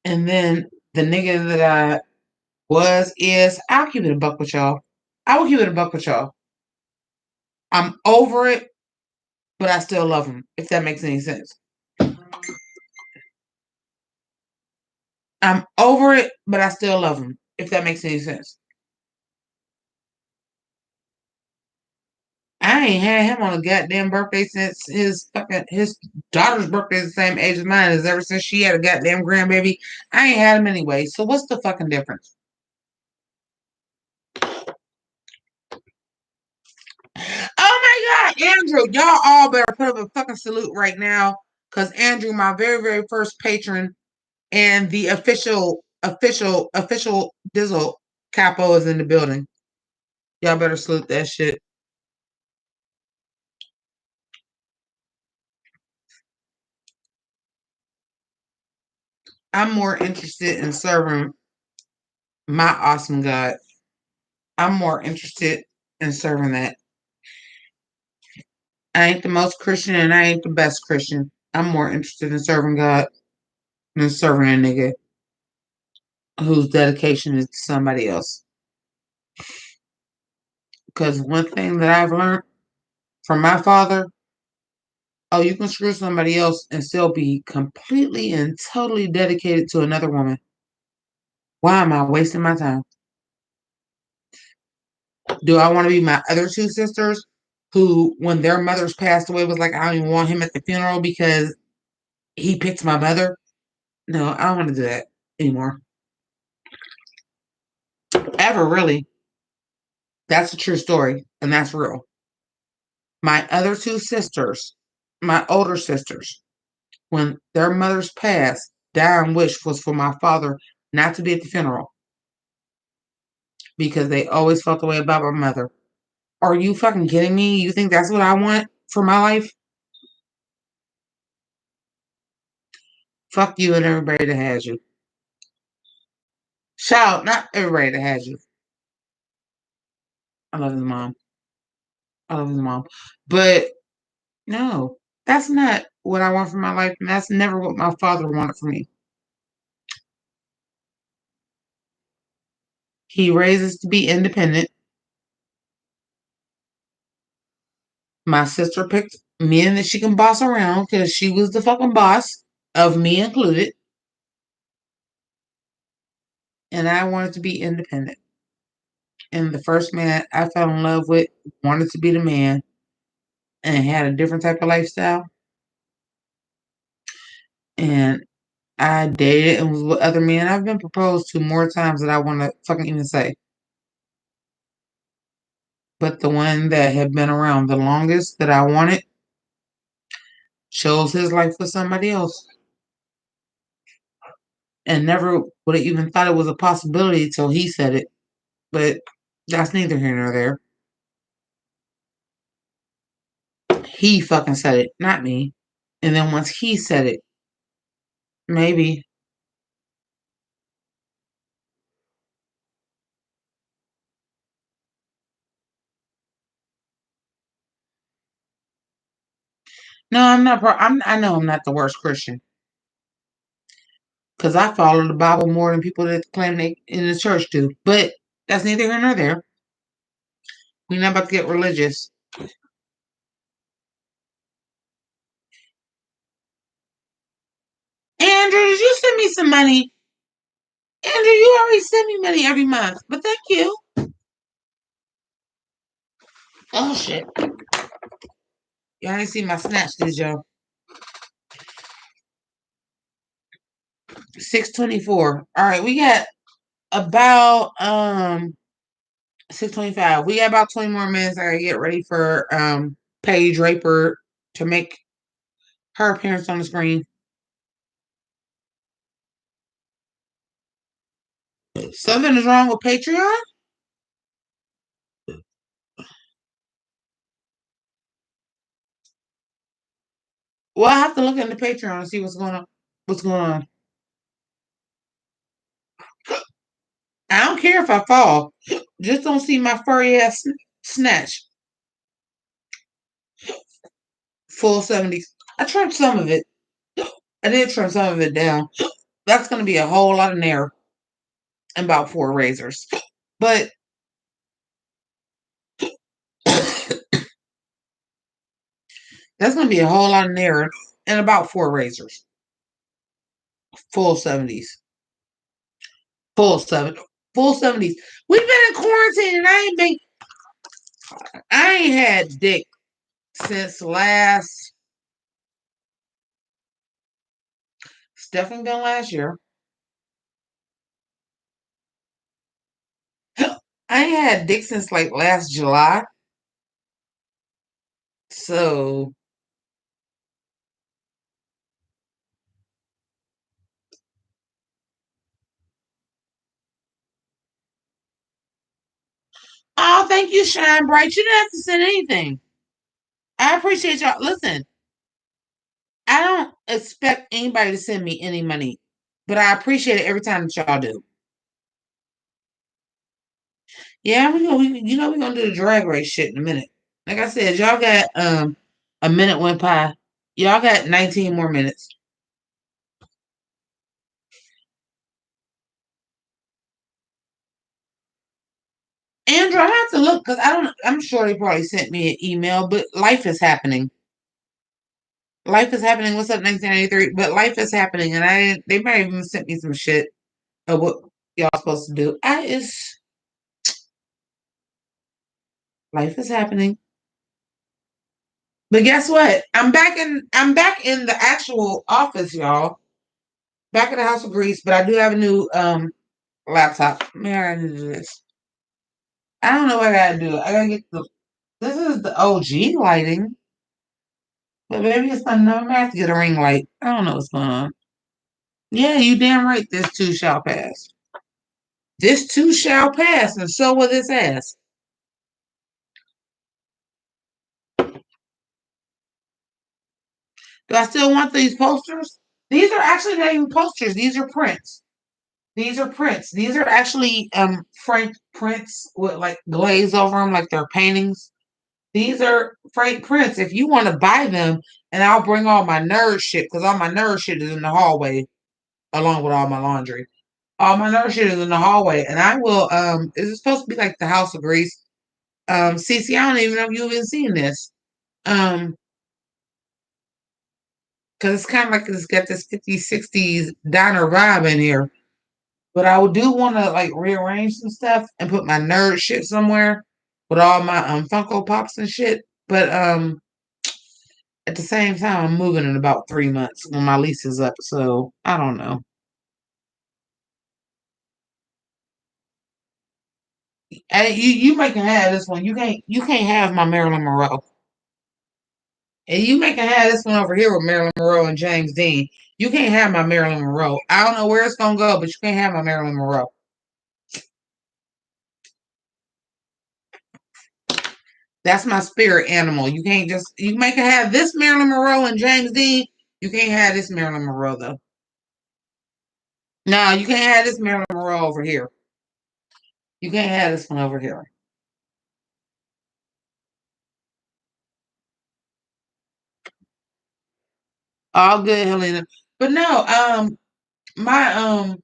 And then the nigga that I I'll keep it a buck with y'all. I will keep it a buck with y'all. I'm over it. but I still love him, if that makes any sense. I'm over it, but I still love him, if that makes any sense. I ain't had him on a goddamn birthday since his daughter's birthday is the same age as mine is ever since she had a goddamn grandbaby. I ain't had him anyway. So what's the fucking difference? Oh my god, Andrew, y'all all better put up a fucking salute right now. Cause Andrew, my very, very first patron and the official Dizzle capo is in the building. Y'all better salute that shit. I'm more interested in serving my awesome God. I'm more interested in serving that. I ain't the most Christian and I ain't the best Christian. I'm more interested in serving God than serving a nigga whose dedication is to somebody else. Because one thing that I've learned from my father, oh, you can screw somebody else and still be completely and totally dedicated to another woman. Why am I wasting my time? Do I want to be my other two sisters who, when their mothers passed away, was like, I don't even want him at the funeral because he picked my mother? No, I don't want to do that anymore. Ever, really. That's a true story, and that's real. My other two sisters, my older sisters, when their mothers passed, dying wish was for my father not to be at the funeral because they always felt the way about my mother. Are you fucking kidding me? You think that's what I want for my life? Fuck you and everybody that has you. Shout, not everybody that has you. I love his mom. I love his mom. But no, that's not what I want for my life, and that's never what my father wanted for me. He raises to be independent. My sister picked men that she can boss around because she was the fucking boss of me included. And I wanted to be independent. And the first man I fell in love with wanted to be the man and had a different type of lifestyle. And I dated and was with other men. I've been proposed to more times than I want to fucking even say. But the one that had been around the longest that I wanted chose his life for somebody else. And never would have even thought it was a possibility until he said it. But that's neither here nor there. He fucking said it, not me. And then once he said it, maybe. No, I'm not. I know I'm not the worst Christian because I follow the Bible more than people that claim they in the church do. But that's neither here nor there. We're not about to get religious. Andrew, did you send me some money? Andrew, you already send me money every month, but thank you. Oh shit! Y'all didn't see my snatch, did y'all? 6:24. All right, we got about 6:25. We got about 20 more minutes. I gotta get ready for Paige Draper to make her appearance on the screen. Something is wrong with Patreon? Well, I have to look into Patreon and see what's going on. What's going on? I don't care if I fall. Just don't see my furry ass snatch. Full 70s. I trimmed some of it. I did trim some of it down. That's going to be a whole lot of nair and about 4 razors. But That's gonna be a whole lot of nair and about 4 razors. Full 70s. Full 7 full 70s. We've been in quarantine and I ain't had dick since last it's definitely been last year. I ain't had dick since like last July. So oh thank you, Shine Bright. You didn't have to send anything. I appreciate y'all. Listen, I don't expect anybody to send me any money, but I appreciate it every time that y'all do. Yeah, we're gonna do the drag race shit in a minute. Like I said, y'all got a minute went by. Y'all got 19 more minutes. Andrew, I have to look because I don't I'm sure they probably sent me an email, but life is happening. Life is happening. What's up, 1993? But life is happening, and I didn't they might even sent me some shit of what y'all supposed to do. I is life is happening. But guess what? I'm back in the actual office, y'all. Back in the house of grease, but I do have a new laptop. Man, I gotta do this. I don't know what I gotta do. I gotta get the this is the OG lighting. But maybe it's not no I have to get a ring light. I don't know what's going on. Yeah, you damn right this too shall pass. This too shall pass, and so will this ass. Do I still want these posters? These are actually not even posters. These are prints. These are prints. These are actually frank prints with like glaze over them, like they're paintings. These are frank prints. If you want to buy them, and I'll bring all my nerd shit because all my nerd shit is in the hallway along with all my laundry. All my nerd shit is in the hallway, and I will. It's supposed to be like the House of Grease. Cece, I don't even know if you've even seen this. Um, because it's kind of like it's got this 50s, 60s diner vibe in here. But I do want to like rearrange some stuff and put my nerd shit somewhere with all my Funko Pops and shit. But at the same time, I'm moving in about 3 months when my lease is up. So I don't know. Hey, you making have this one. You can't have my Marilyn Monroe. And you making have this one over here with Marilyn Monroe and James Dean. You can't have my Marilyn Monroe. I don't know where it's gonna go, but you can't have my Marilyn Monroe. That's my spirit animal. You can't just you make it have this Marilyn Monroe and James Dean. You can't have this Marilyn Monroe though. No, you can't have this Marilyn Monroe over here. You can't have this one over here. All good, Helena. But no, my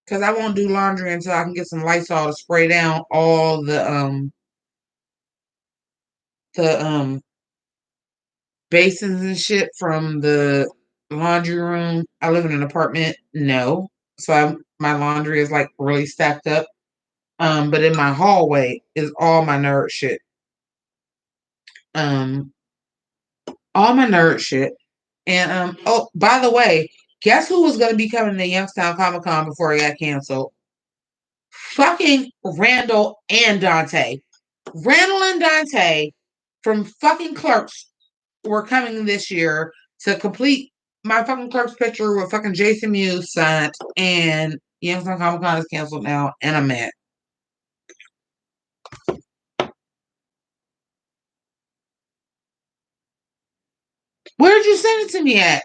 because I won't do laundry until I can get some Lysol to spray down all the basins and shit from the laundry room. I live in an apartment. No, so my laundry is like really stacked up. But in my hallway is all my nerd shit. Um, all my nerd shit. And oh, by the way, guess who was gonna be coming to Youngstown Comic Con before it got canceled? Fucking Randall and Dante. Randall and Dante from fucking Clerks were coming this year to complete my fucking Clerks picture with fucking Jason Mewes signed, and Youngstown Comic Con is canceled now, and I'm mad. Where did you send it to me at?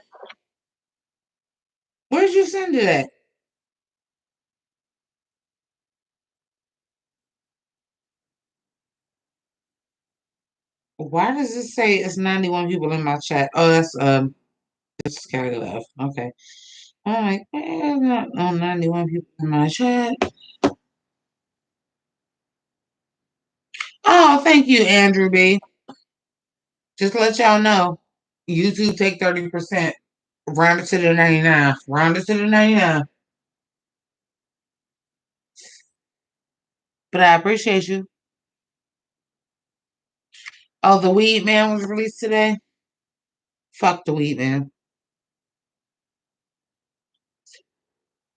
Where did you send it at? Why does it say it's 91 people in my chat? Oh, that's it's Scary Love. Okay. All right. Not on 91 people in my chat. Oh, thank you, Andrew B. Just to let y'all know. YouTube take 30%. Round it to the 99. Round it to the 99. But I appreciate you. Oh, the Weed Man was released today? Fuck the Weed Man.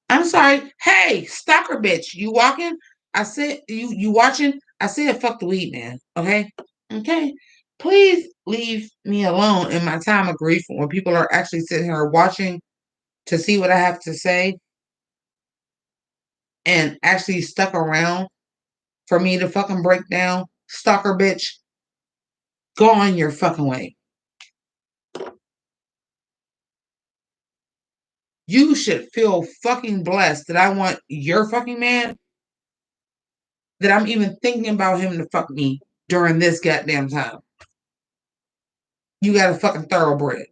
I'm sorry. Hey, stalker bitch, you walking? I said you watching? I said fuck the Weed Man. Okay? Okay. Please leave me alone in my time of grief when people are actually sitting here watching to see what I have to say and actually stuck around for me to fucking break down. Stalker bitch, go on your fucking way. You should feel fucking blessed that I want your fucking man, that I'm even thinking about him to fuck me during this goddamn time. You got a fucking thoroughbred.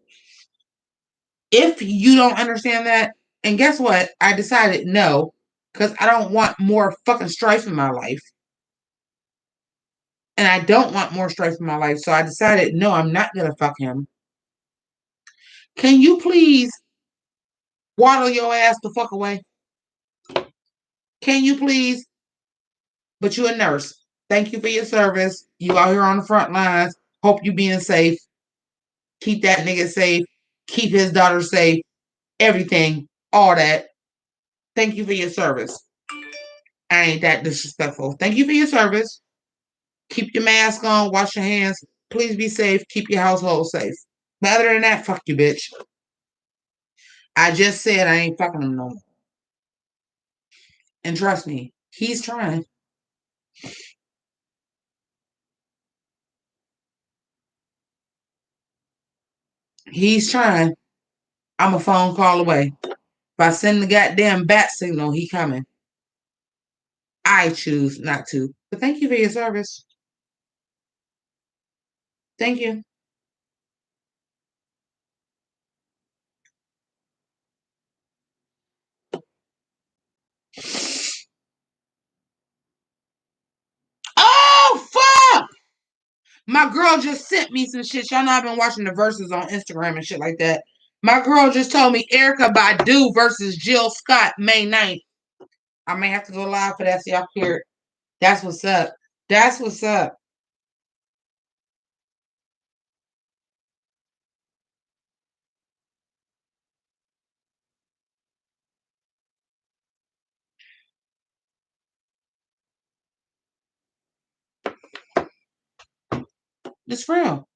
If you don't understand that, and guess what? I decided no, because I don't want more fucking strife in my life. And I don't want more strife in my life. So I decided no, I'm not gonna fuck him. Can you please waddle your ass the fuck away? Can you please? But you a nurse. Thank you for your service. You out here on the front lines. Hope you being safe. Keep that nigga safe. Keep his daughter safe. Everything. All that. Thank you for your service. I ain't that disrespectful. Thank you for your service. Keep your mask on. Wash your hands. Please be safe. Keep your household safe. But other than that, fuck you, bitch. I just said I ain't fucking him no more. And trust me, he's trying. He's trying. I'm a phone call away. If I send the goddamn bat signal, he coming. I choose not to. But thank you for your service. Thank you. Oh, fuck! My girl just sent me some shit. Y'all know I've been watching the verses on Instagram and shit like that. My girl just told me Erykah Badu versus Jill Scott May 9th. I may have to go live for that so y'all hear it. That's what's up. That's what's up. It's real.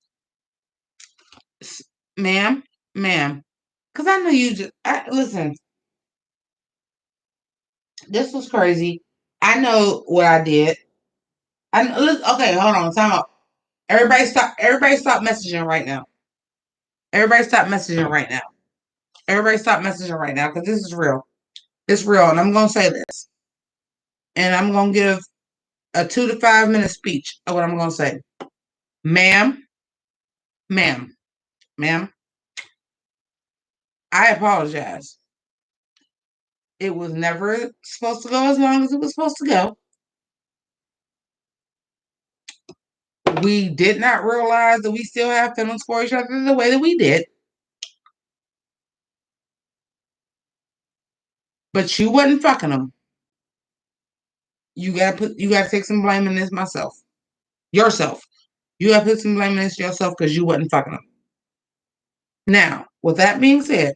Ma'am, ma'am. Because I know you just, listen, this was crazy. I know what I did. Okay, hold on. Time out. Everybody stop messaging right now. Everybody stop messaging right now. Everybody stop messaging right now because this is real. It's real. And I'm going to say this. And I'm going to give a 2 to 5 minute speech of what I'm going to say. Ma'am, ma'am, ma'am, I apologize. It was never supposed to go as long as it was supposed to go. We did not realize that we still have feelings for each other the way that we did. But you wasn't fucking them. You gotta take some blame in this myself. Yourself. You gotta put some blame in this yourself because you wasn't fucking them. Now, with that being said,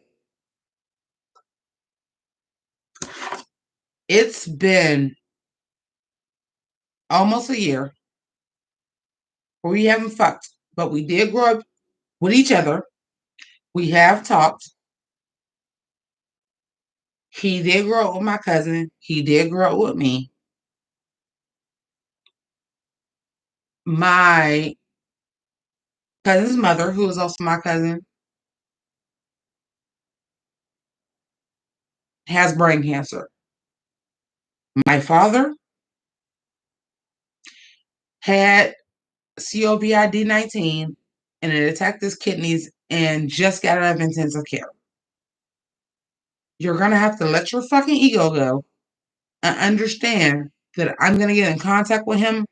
it's been almost a year where we haven't fucked, but we did grow up with each other. We have talked. He did grow up with my cousin. He did grow up with me. My cousin's mother, who is also my cousin, has brain cancer. My father had COVID 19 and it attacked his kidneys and just got out of intensive care. You're going to have to let your fucking ego go and understand that I'm going to get in contact with him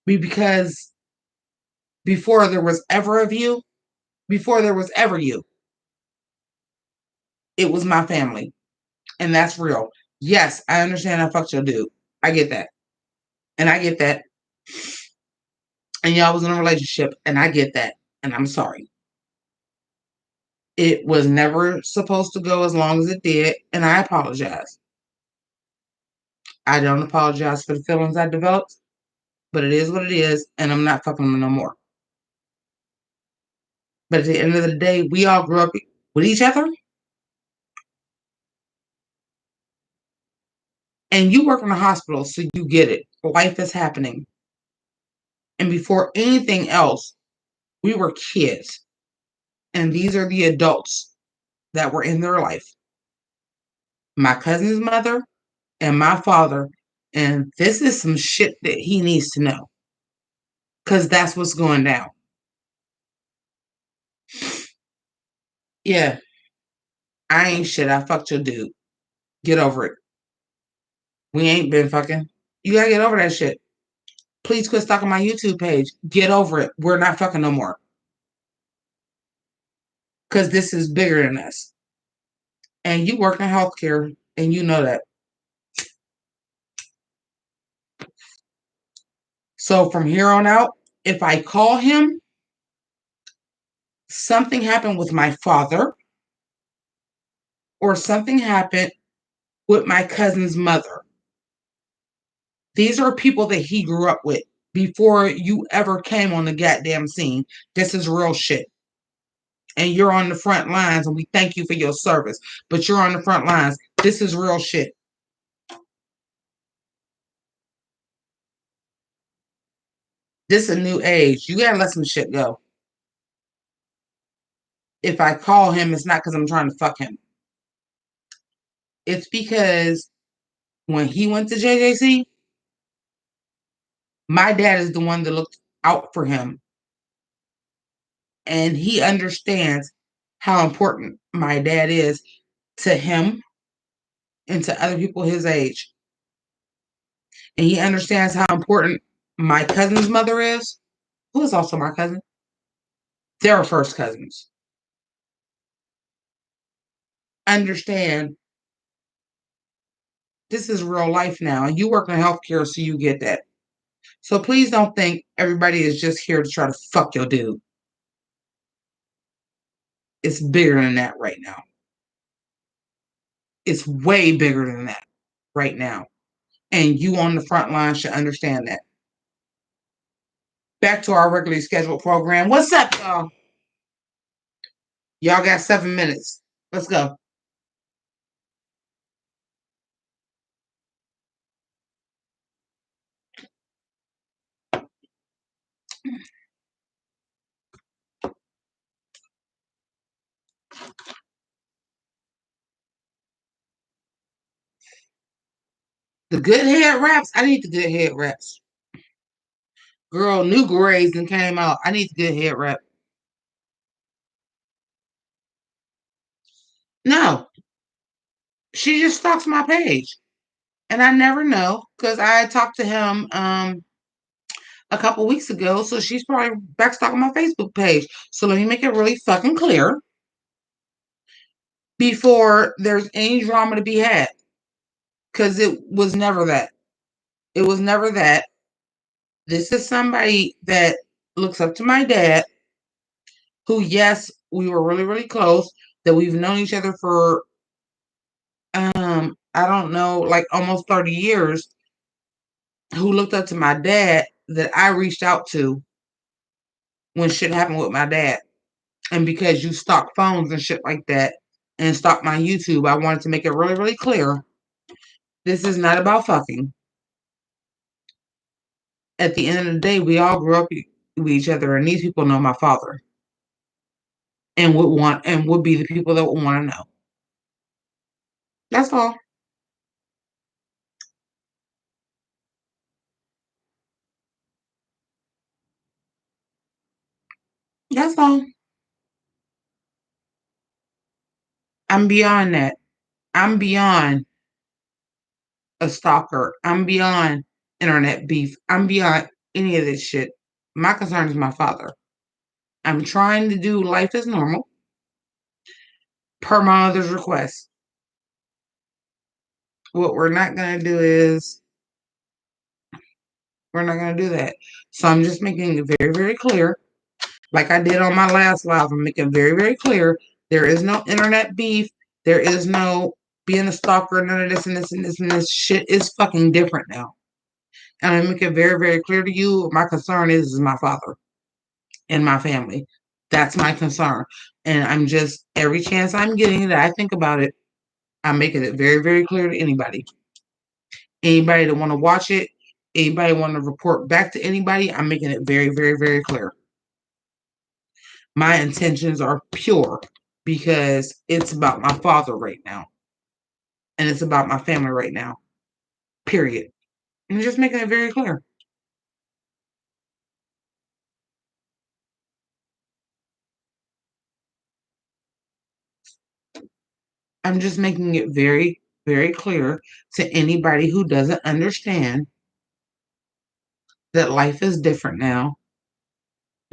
because before there was ever a view, before there was ever you. It was my family. And that's real. Yes, I understand I fucked your dude. I get that. And I get that. And y'all was in a relationship. And I get that. And I'm sorry. It was never supposed to go as long as it did. And I apologize. I don't apologize for the feelings I developed. But it is what it is. And I'm not fucking them no more. But at the end of the day, we all grew up with each other. And you work in a hospital, so you get it. Life is happening. And before anything else, we were kids. And these are the adults that were in their life. My cousin's mother and my father. And this is some shit that he needs to know. Because that's what's going down. Yeah. I ain't shit. I fucked your dude. Get over it. We ain't been fucking. You gotta get over that shit. Please quit stalking my YouTube page. Get over it. We're not fucking no more. Because this is bigger than us. And you work in healthcare and you know that. So from here on out, if I call him, something happened with my father or something happened with my cousin's mother. These are people that he grew up with before you ever came on the goddamn scene. This is real shit. And you're on the front lines, and we thank you for your service. But you're on the front lines. This is real shit. This is a new age. You gotta let some shit go. If I call him, it's not because I'm trying to fuck him. It's because when he went to JJC, my dad is the one that looked out for him. And he understands how important my dad is to him and to other people his age. And he understands how important my cousin's mother is, who is also my cousin. They're first cousins. Understand this is real life now. And you work in healthcare, so you get that. So please don't think everybody is just here to try to fuck your dude. It's bigger than that right now. It's way bigger than that right now. And you on the front line should understand that. Back to our regularly scheduled program. What's up, y'all? Y'all got 7 minutes. Let's go. The good head wraps. I need the good head wraps. Girl, new grays and came out. I need the good head wrap. No, she just stalks my page. And I never know because I talked to him a couple weeks ago. So she's probably back stalking my Facebook page. So let me make it really fucking clear before there's any drama to be had. Because it was never that. It was never that. This is somebody that looks up to my dad, who, yes, we were really, really close, that we've known each other for, I don't know, like almost 30 years, who looked up to my dad that I reached out to when shit happened with my dad. And because you stalk phones and shit like that and stalk my YouTube, I wanted to make it really, really clear. This is not about fucking. At the end of the day, we all grew up with each other, and these people know my father and would be the people that would want to know. That's all. That's all. I'm beyond that. I'm beyond a stalker. I'm beyond internet beef. I'm beyond any of this shit. My concern is my father. I'm trying to do life as normal per my mother's request. What we're not going to do is we're not going to do that. So I'm just making it very, very clear. Like I did on my last live, I'm making it very, very clear. There is no internet beef. There is no being a stalker. None of this and this and this and this shit is fucking different now. And I make it very, very clear to you. My concern is my father and my family. That's my concern. And I'm just, every chance I'm getting that I think about it, I'm making it very, very clear to anybody. Anybody that want to watch it, anybody want to report back to anybody, I'm making it very, very, very clear. My intentions are pure because it's about my father right now. And it's about my family right now. Period. I'm just making it very clear. I'm just making it very, very clear to anybody who doesn't understand that life is different now.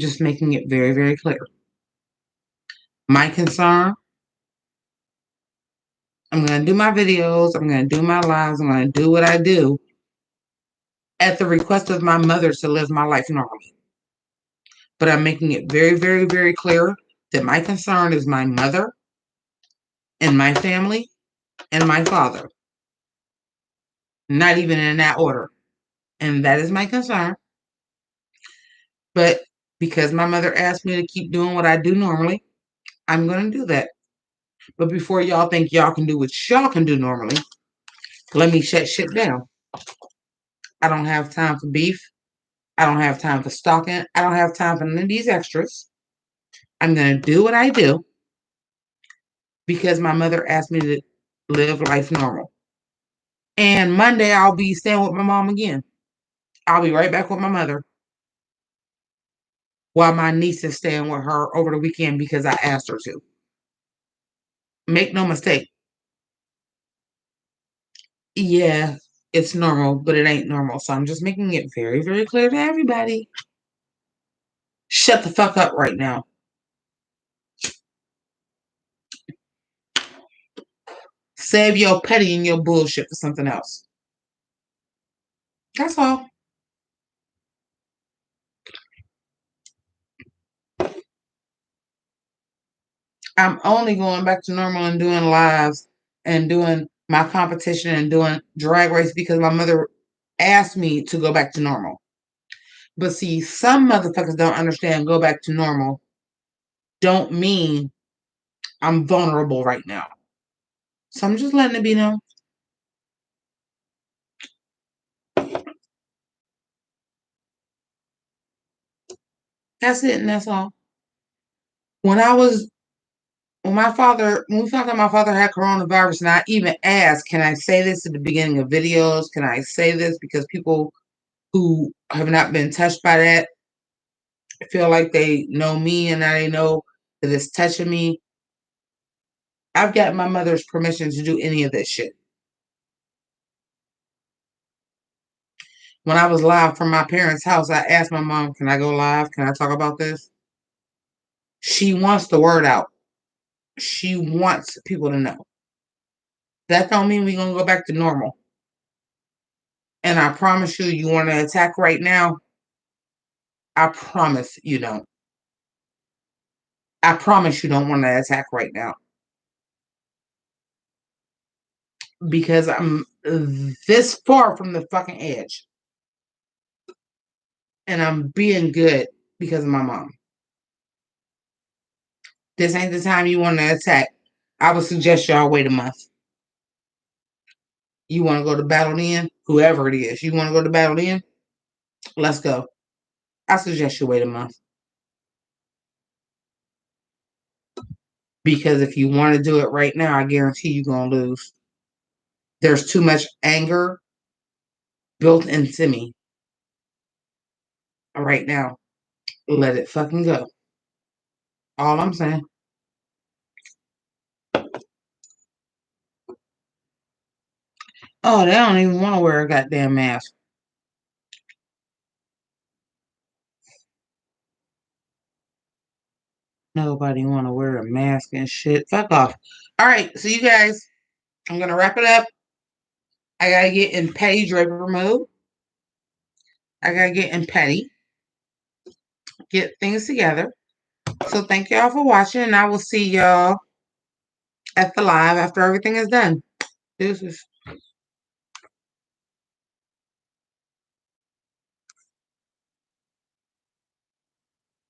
Just making it very, very clear. My concern, I'm going to do my videos, I'm going to do my lives, I'm going to do what I do at the request of my mother to live my life normally. But I'm making it very, very, very clear that my concern is my mother and my family and my father. Not even in that order. And that is my concern. But because my mother asked me to keep doing what I do normally, I'm going to do that. But before y'all think y'all can do what y'all can do normally, let me shut shit down. I don't have time for beef. I don't have time for stalking. I don't have time for none of these extras. I'm going to do what I do because my mother asked me to live life normal. And Monday, I'll be staying with my mom again. I'll be right back with my mother while my niece is staying with her over the weekend because I asked her to. Make no mistake. Yeah, it's normal, but it ain't normal. So I'm just making it very, very clear to everybody. Shut the fuck up right now. Save your petty and your bullshit for something else. That's all. I'm only going back to normal and doing lives and doing my competition and doing drag race because my mother asked me to go back to normal. But see, some motherfuckers don't understand go back to normal don't mean I'm vulnerable right now. So I'm just letting it be known. That's it and that's all. When I was when we found out my father had coronavirus, and I even asked, can I say this at the beginning of videos? Can I say this? Because people who have not been touched by that feel like they know me and I know that it's touching me. I've got my mother's permission to do any of this shit. When I was live from my parents' house, I asked my mom, can I go live? Can I talk about this? She wants the word out. She wants people to know. That don't mean we're going to go back to normal. And I promise you want to attack right now? I promise you don't. I promise you don't want to attack right now. Because I'm this far from the fucking edge. And I'm being good because of my mom. This ain't the time you want to attack. I would suggest y'all wait a month. You want to go to Battle In? Whoever it is. You want to go to Battle In? Let's go. I suggest you wait a month. Because if you want to do it right now, I guarantee you're going to lose. There's too much anger built into me right now. Let it fucking go. All I'm saying. Oh, they don't even want to wear a goddamn mask. Nobody want to wear a mask and shit. Fuck off. All right, so you guys, I'm gonna wrap it up. I gotta get in petty draper mode. I gotta get in petty, get things together. So thank y'all for watching, and I will see y'all at the live after everything is done. Deuces.